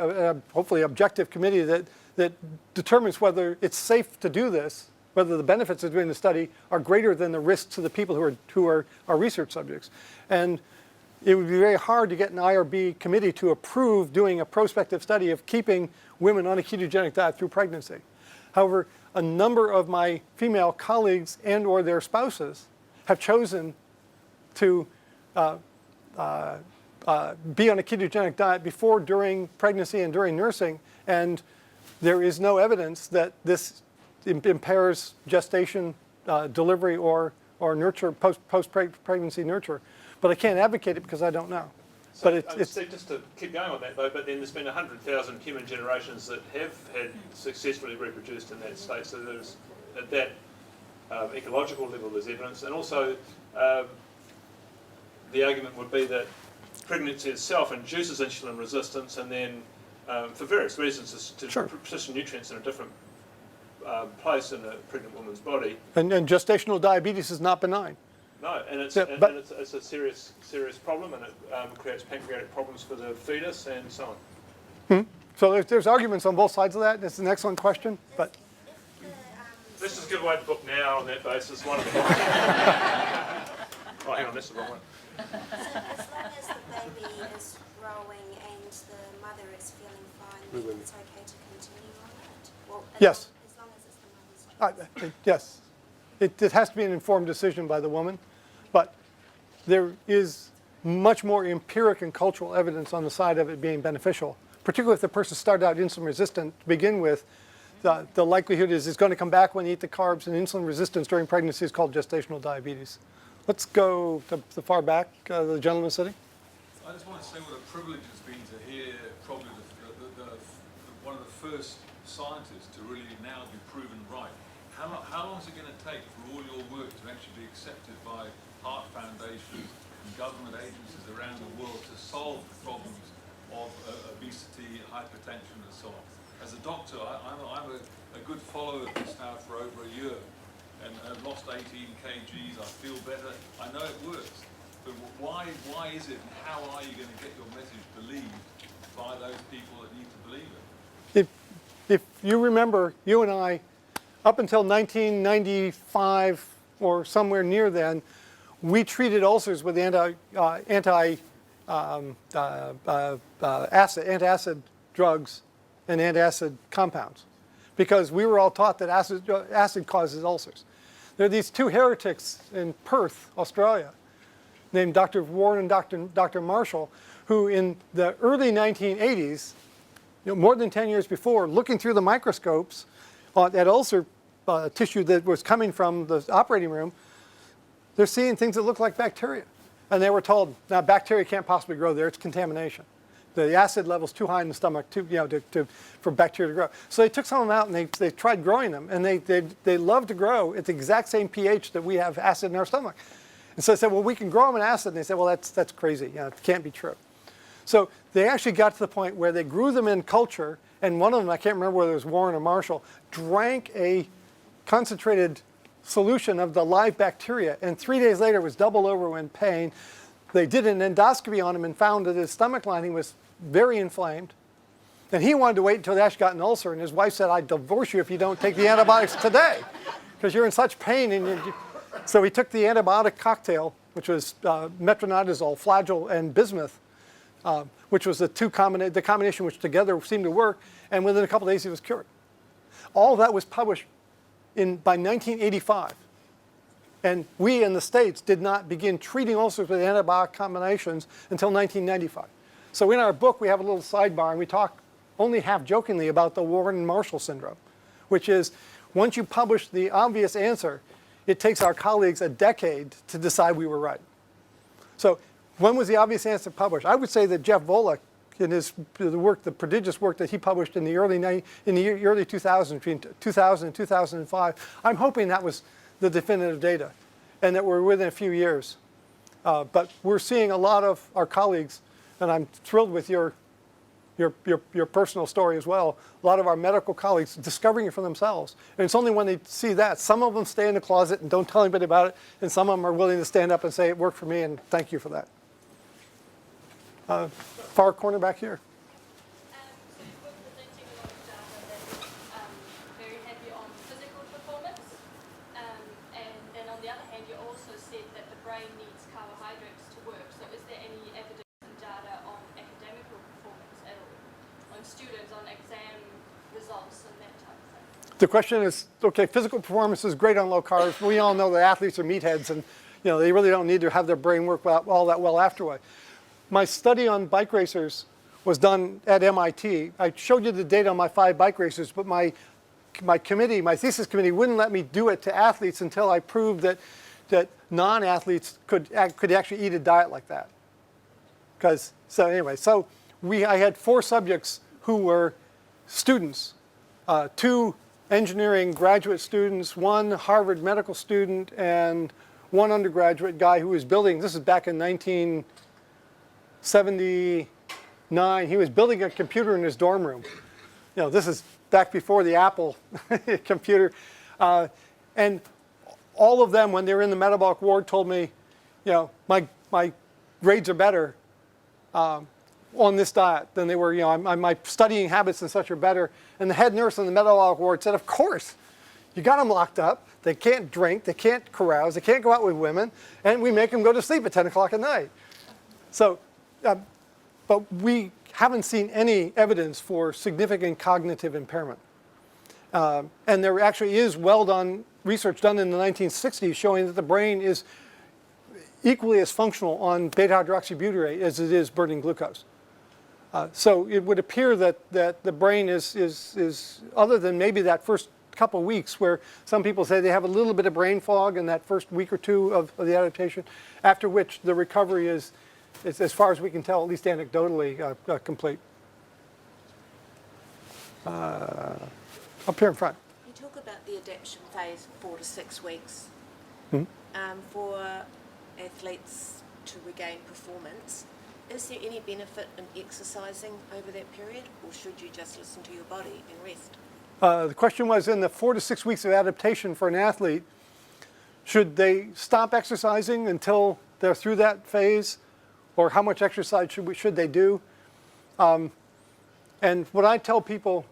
C: hopefully objective committee that determines whether it's safe to do this, whether the benefits of doing the study are greater than the risks to the people who are our research subjects. And it would be very hard to get an IRB committee to approve doing a prospective study of keeping women on a ketogenic diet through pregnancy. However, a number of my female colleagues and or their spouses have chosen to be on a ketogenic diet before, during pregnancy, and during nursing, and there is no evidence that this impairs gestation, delivery, or nurture, post-pregnancy nurture. But I can't advocate it because I don't know.
B: So,
C: but it's
B: just to keep going on that though, but then there's been 100,000 human generations that have had successfully reproduced in that state. So there's at that ecological level there's evidence, and also the argument would be that pregnancy itself induces insulin resistance, and then for various reasons to position nutrients in a different place in a pregnant woman's body.
C: And gestational diabetes is not benign.
B: No, and it's a serious problem, and it creates pancreatic problems for the fetus and so on.
C: So there's arguments on both sides of that. It's an excellent question, but
B: let's just give away the book now on that basis. One of them. Oh, hang on, that's the wrong one.
F: So as long as the baby is growing and the mother is feeling fine, then it's okay to continue on it? Well,
C: yes.
F: As long as it's the mother's choice.
C: Yes. It has to be an informed decision by the woman, but there is much more empiric and cultural evidence on the side of it being beneficial, particularly if the person started out insulin resistant to begin with. The likelihood is it's going to come back when you eat the carbs, and insulin resistance during pregnancy is called gestational diabetes. Let's go to the far back, the gentleman sitting.
J: I just want to say what a privilege it's been to hear probably one of the first scientists to really now be proven right. How long is it going to take for all your work to actually be accepted by heart foundations and government agencies around the world to solve the problems of obesity, hypertension, and so on? As a doctor, I'm a good follower of this now for over a year, and I've lost 18 kgs. I feel better. I know it works, but why is it, and how are you going to get your message believed by those people that need to believe it?
C: If you remember, you and I, up until 1995 or somewhere near then, we treated ulcers with antacid drugs and antacid compounds, because we were all taught that acid causes ulcers. There are these two heretics in Perth, Australia, named Dr. Warren and Dr. Marshall, who in the early 1980s, more than 10 years before, looking through the microscopes at ulcer tissue that was coming from the operating room, they're seeing things that look like bacteria. And they were told, now bacteria can't possibly grow there, it's contamination. The acid level's too high in the stomach for bacteria to grow. So they took some of them out and they tried growing them, and they love to grow at the exact same pH that we have acid in our stomach. And so they said, well, we can grow them in acid. And they said, well, that's crazy. It can't be true. So they actually got to the point where they grew them in culture, and one of them, I can't remember whether it was Warren or Marshall, drank a concentrated solution of the live bacteria, and 3 days later was double over in pain. They did an endoscopy on him and found that his stomach lining was very inflamed. And he wanted to wait until he actually got an ulcer, and his wife said, I'd divorce you if you don't take the antibiotics today, because you're in such pain. So he took the antibiotic cocktail, which was metronidazole, flagyl, and bismuth, which was the combination which together seemed to work, and within a couple of days he was cured. All of that was published by 1985. And we in the States did not begin treating ulcers with antibiotic combinations until 1995. So in our book, we have a little sidebar, and we talk only half jokingly about the Warren and Marshall syndrome, which is once you publish the obvious answer, it takes our colleagues a decade to decide we were right. So when was the obvious answer published? I would say that Jeff Volek, in the prodigious work that he published in the early 2000s, between 2000 and 2005, I'm hoping that was the definitive data, and that we're within a few years. But we're seeing a lot of our colleagues, and I'm thrilled with your personal story as well, a lot of our medical colleagues discovering it for themselves. And it's only when they see that. Some of them stay in the closet and don't tell anybody about it, and some of them are willing to stand up and say, it worked for me, and thank you for that. Far corner back here.
K: So you were presenting a lot of data that is very heavy on physical performance, and then on the other hand, you also said that the brain needs carbohydrates to work. So is there any evidence and data on academical performance at all, on students, on exam results and that type of thing?
C: The question is, okay, physical performance is great on low carbs. We all know that athletes are meatheads, and they really don't need to have their brain work all that well afterward. My study on bike racers was done at MIT. I showed you the data on my 5 bike racers, but my thesis committee wouldn't let me do it to athletes until I proved that non-athletes could actually eat a diet like that. I had 4 subjects who were students, 2 engineering graduate students, 1 Harvard medical student, and 1 undergraduate guy who was building, this is back in 1979, he was building a computer in his dorm room. This is back before the Apple computer. And all of them, when they were in the metabolic ward, told me, my grades are better on this diet than they were, my studying habits and such are better. And the head nurse in the metabolic ward said, of course, you got them locked up. They can't drink, they can't carouse, they can't go out with women, and we make them go to sleep at 10 o'clock at night. So, but we haven't seen any evidence for significant cognitive impairment. And there actually is well-done research done in the 1960s showing that the brain is equally as functional on beta-hydroxybutyrate as it is burning glucose. So it would appear that the brain is, other than maybe that first couple of weeks where some people say they have a little bit of brain fog in that first week or two of the adaptation, after which the recovery is as far as we can tell, at least anecdotally, complete. Up here in front.
L: You talk about the adaptation phase, 4 to 6 weeks.
C: Mm-hmm.
L: For athletes to regain performance, is there any benefit in exercising over that period, or should you just listen to your body and rest?
C: The question was, in the 4 to 6 weeks of adaptation for an athlete, should they stop exercising until they're through that phase, or how much exercise should they do? And what I tell people,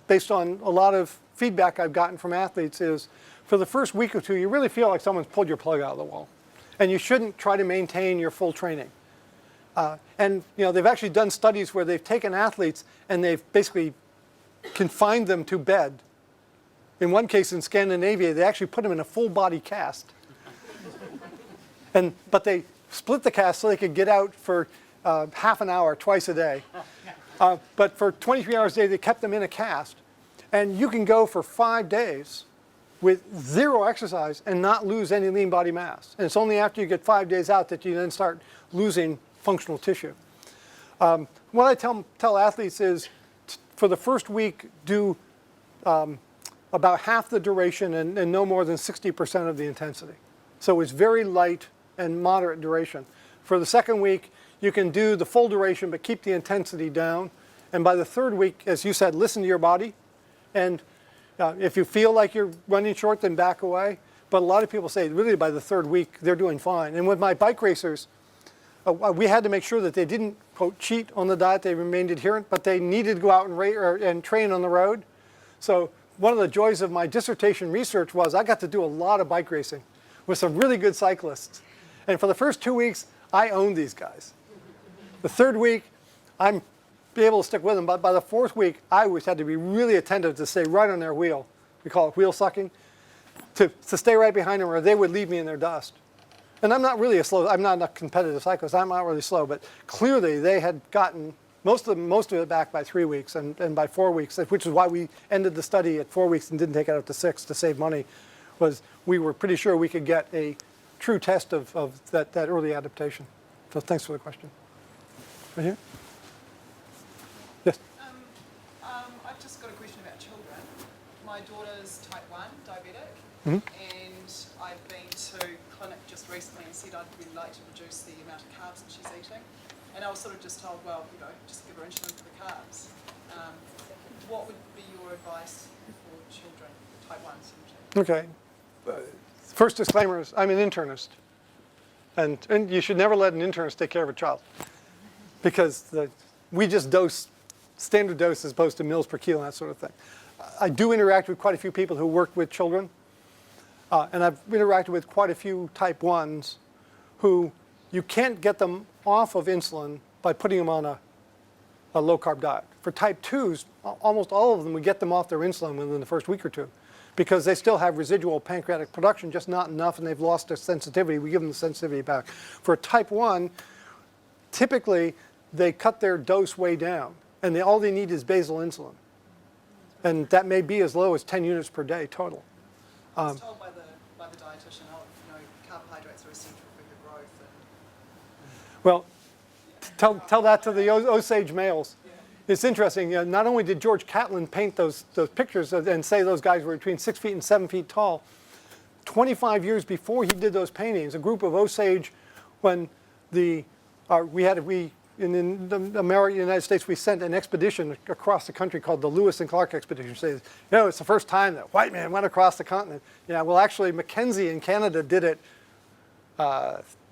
C: based on a lot of feedback I've gotten from athletes, is for the first week or two, you really feel like someone's pulled your plug out of the wall, and you shouldn't try to maintain your full training. And they've actually done studies where they've taken athletes and they've basically confined them to bed. In one case in Scandinavia, they actually put them in a full body cast. But they split the cast so they could get out for half an hour twice a day. But for 23 hours a day, they kept them in a cast. And you can go for 5 days with 0 exercise and not lose any lean body mass. And it's only after you get 5 days out that you then start losing functional tissue. What I tell athletes is, for the first week, do about half the duration and no more than 60% of the intensity. So it's very light and moderate duration. For the second week, you can do the full duration but keep the intensity down. And by the third week, as you said, listen to your body. And if you feel like you're running short, then back away. But a lot of people say, really, by the third week, they're doing fine. And with my bike racers, we had to make sure that they didn't, quote, cheat on the diet. They remained adherent, but they needed to go out and train on the road. So one of the joys of my dissertation research was I got to do a lot of bike racing with some really good cyclists. And for the first 2 weeks, I owned these guys. The third week, I'm able to stick with them. But by the fourth week, I always had to be really attentive to stay right on their wheel. We call it wheel sucking. To stay right behind them, or they would leave me in their dust. And I'm not really I'm not a competitive cyclist. I'm not really slow, but clearly they had gotten most of it back by 3 weeks and by 4 weeks, which is why we ended the study at 4 weeks and didn't take it out to 6 to save money, was we were pretty sure we could get a true test of that early adaptation. So thanks for the question. Right here? Yes?
M: I've just got a question about children. My daughter's type 1 diabetic,
C: Mm-hmm.
M: and I've been to clinic just recently and said I'd really like to reduce the amount of carbs that she's eating. And I was sort of just told, well, just give her insulin for the carbs. What would be your advice for children, type 1s?
C: Okay. First disclaimer is I'm an internist. And you should never let an internist take care of a child. Because we just dose standard dose as opposed to mils per kilo and that sort of thing. I do interact with quite a few people who work with children. And I've interacted with quite a few type 1s who you can't get them off of insulin by putting them on a low-carb diet. For type 2s, almost all of them, we get them off their insulin within the first week or two because they still have residual pancreatic production, just not enough, and they've lost their sensitivity. We give them the sensitivity back. For type 1, typically, they cut their dose way down, and all they need is basal insulin. And that may be as low as 10 units per day total.
M: I was told by the dietitian, carbohydrates are essential for your growth.
C: Well, tell that to the Osage males. Yeah. It's interesting. Not only did George Catlin paint those pictures and say those guys were between 6 feet and 7 feet tall, 25 years before he did those paintings, a group of Osage, when in the United States, we sent an expedition across the country called the Lewis and Clark expedition. Say, it's the first time that white man went across the continent. Yeah, well, actually, Mackenzie in Canada did it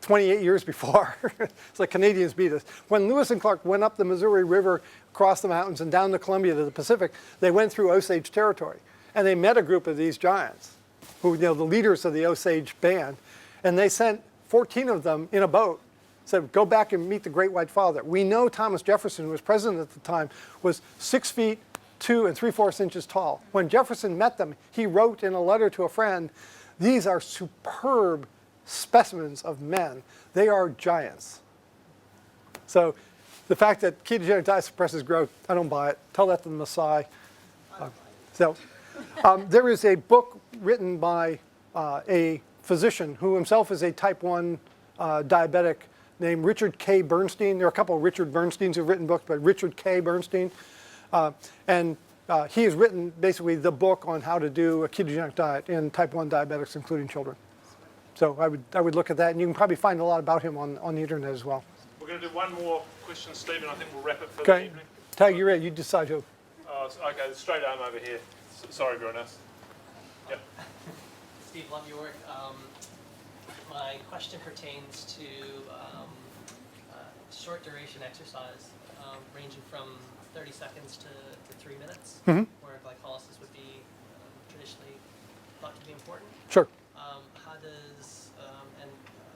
C: 28 years before. It's like Canadians beat us. When Lewis and Clark went up the Missouri River, across the mountains, and down to Columbia to the Pacific, they went through Osage territory. And they met a group of these giants, who the leaders of the Osage band, and they sent 14 of them in a boat. Said, go back and meet the Great White Father. We know Thomas Jefferson, who was president at the time, was 6 feet 2 3/4 inches tall. When Jefferson met them, he wrote in a letter to a friend, these are superb specimens of men. They are giants. So the fact that ketogenic diet suppresses growth, I don't buy it. Tell that to the Masai. There is a book written by a physician who himself is a type 1 diabetic named Richard K. Bernstein. There are a couple of Richard Bernsteins who've written books, but Richard K. Bernstein. He has written basically the book on how to do a ketogenic diet in type 1 diabetics, including children. So I would look at that, and you can probably find a lot about him on the internet as well.
B: We're going to do one more question, Stephen. I think we'll wrap it for the evening.
C: Tag, you're in. You decide who.
B: Okay, the straight arm over here. Sorry, everyone else. Yep.
N: Steve, love your work. My question pertains to short duration exercise, ranging from 30 seconds to 3 minutes, where glycolysis would be traditionally thought to be important.
C: Sure.
N: How does, and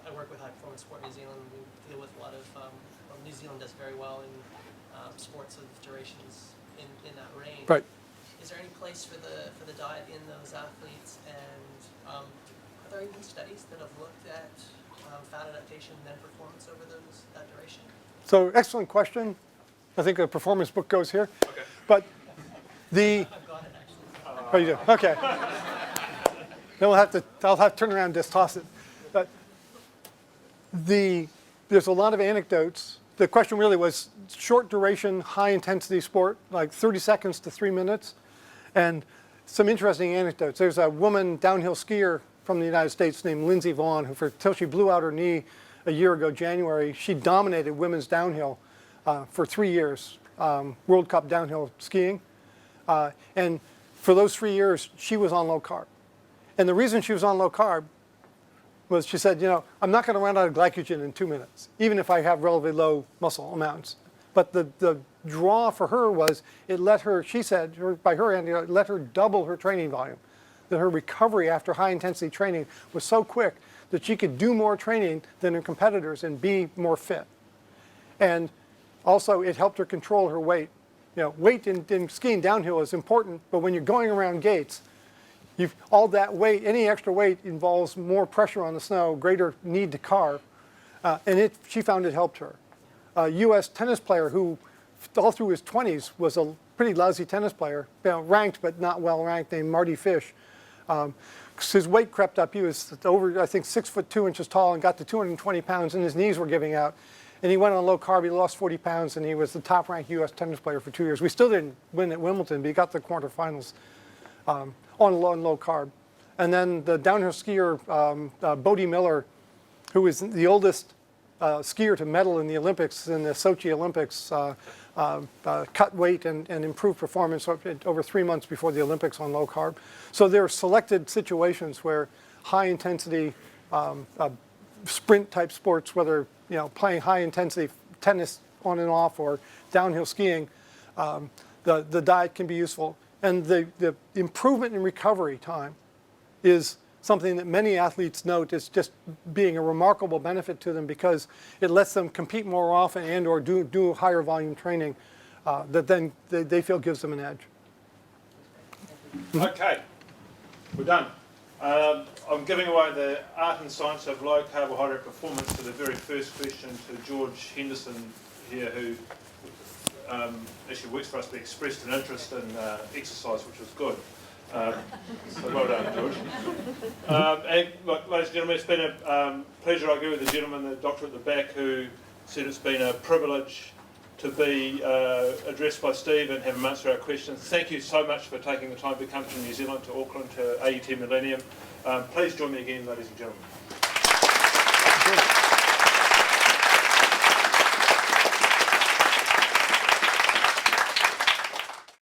N: I work with High Performance Sport New Zealand, we deal with a lot of, New Zealand does very well in sports of durations in that range.
C: Right.
N: Is there any place for the diet in those athletes, and are there even studies that have looked at fat adaptation and then performance over that duration?
C: So excellent question. I think a performance book goes here.
B: Okay.
C: But
N: I've got it actually.
C: Oh, you do? Okay. Then I'll have to turn around and just toss it. But there's a lot of anecdotes. The question really was short duration, high intensity sport, like 30 seconds to 3 minutes. And some interesting anecdotes. There's a woman downhill skier from the United States named Lindsey Vaughn, who until she blew out her knee a year ago, January, she dominated women's downhill for 3 years, World Cup downhill skiing. And for those 3 years, she was on low carb. And the reason she was on low carb was she said, I'm not going to run out of glycogen in 2 minutes, even if I have relatively low muscle amounts. But the draw for her was it let her, she said, by her end, it let her double her training volume. That her recovery after high intensity training was so quick that she could do more training than her competitors and be more fit. And also it helped her control her weight. Weight in skiing downhill is important, but when you're going around gates, all that weight, any extra weight involves more pressure on the snow, greater need to carb, and she found it helped her. A U.S. tennis player who, all through his 20s, was a pretty lousy tennis player, ranked but not well ranked, named Marty Fish. His weight crept up. He was over, I think, 6'2" tall and got to 220 pounds, and his knees were giving out. And he went on low carb. He lost 40 pounds, and he was the top-ranked U.S. tennis player for 2 years. We still didn't win at Wimbledon, but he got to the quarterfinals on low carb. And then the downhill skier, Bodie Miller, who was the oldest skier to medal in the Olympics, in the Sochi Olympics, cut weight and improved performance over 3 months before the Olympics on low carb. So there are selected situations where high intensity sprint type sports, whether playing high intensity tennis on and off or downhill skiing, the diet can be useful. And the improvement in recovery time is something that many athletes note as just being a remarkable benefit to them because it lets them compete more often and or do higher volume training that then they feel gives them an edge.
B: Okay, we're done. I'm giving away the art and science of low carbohydrate performance to the very first question to George Henderson here, who actually works for us, but expressed an interest in exercise, which was good. So well done, George. And look, ladies and gentlemen, it's been a pleasure. I agree with the gentleman, the doctor at the back, who said it's been a privilege to be addressed by Steve and have him answer our questions. Thank you so much for taking the time to come to New Zealand, to Auckland, to AUT Millennium. Please join me again, ladies and gentlemen.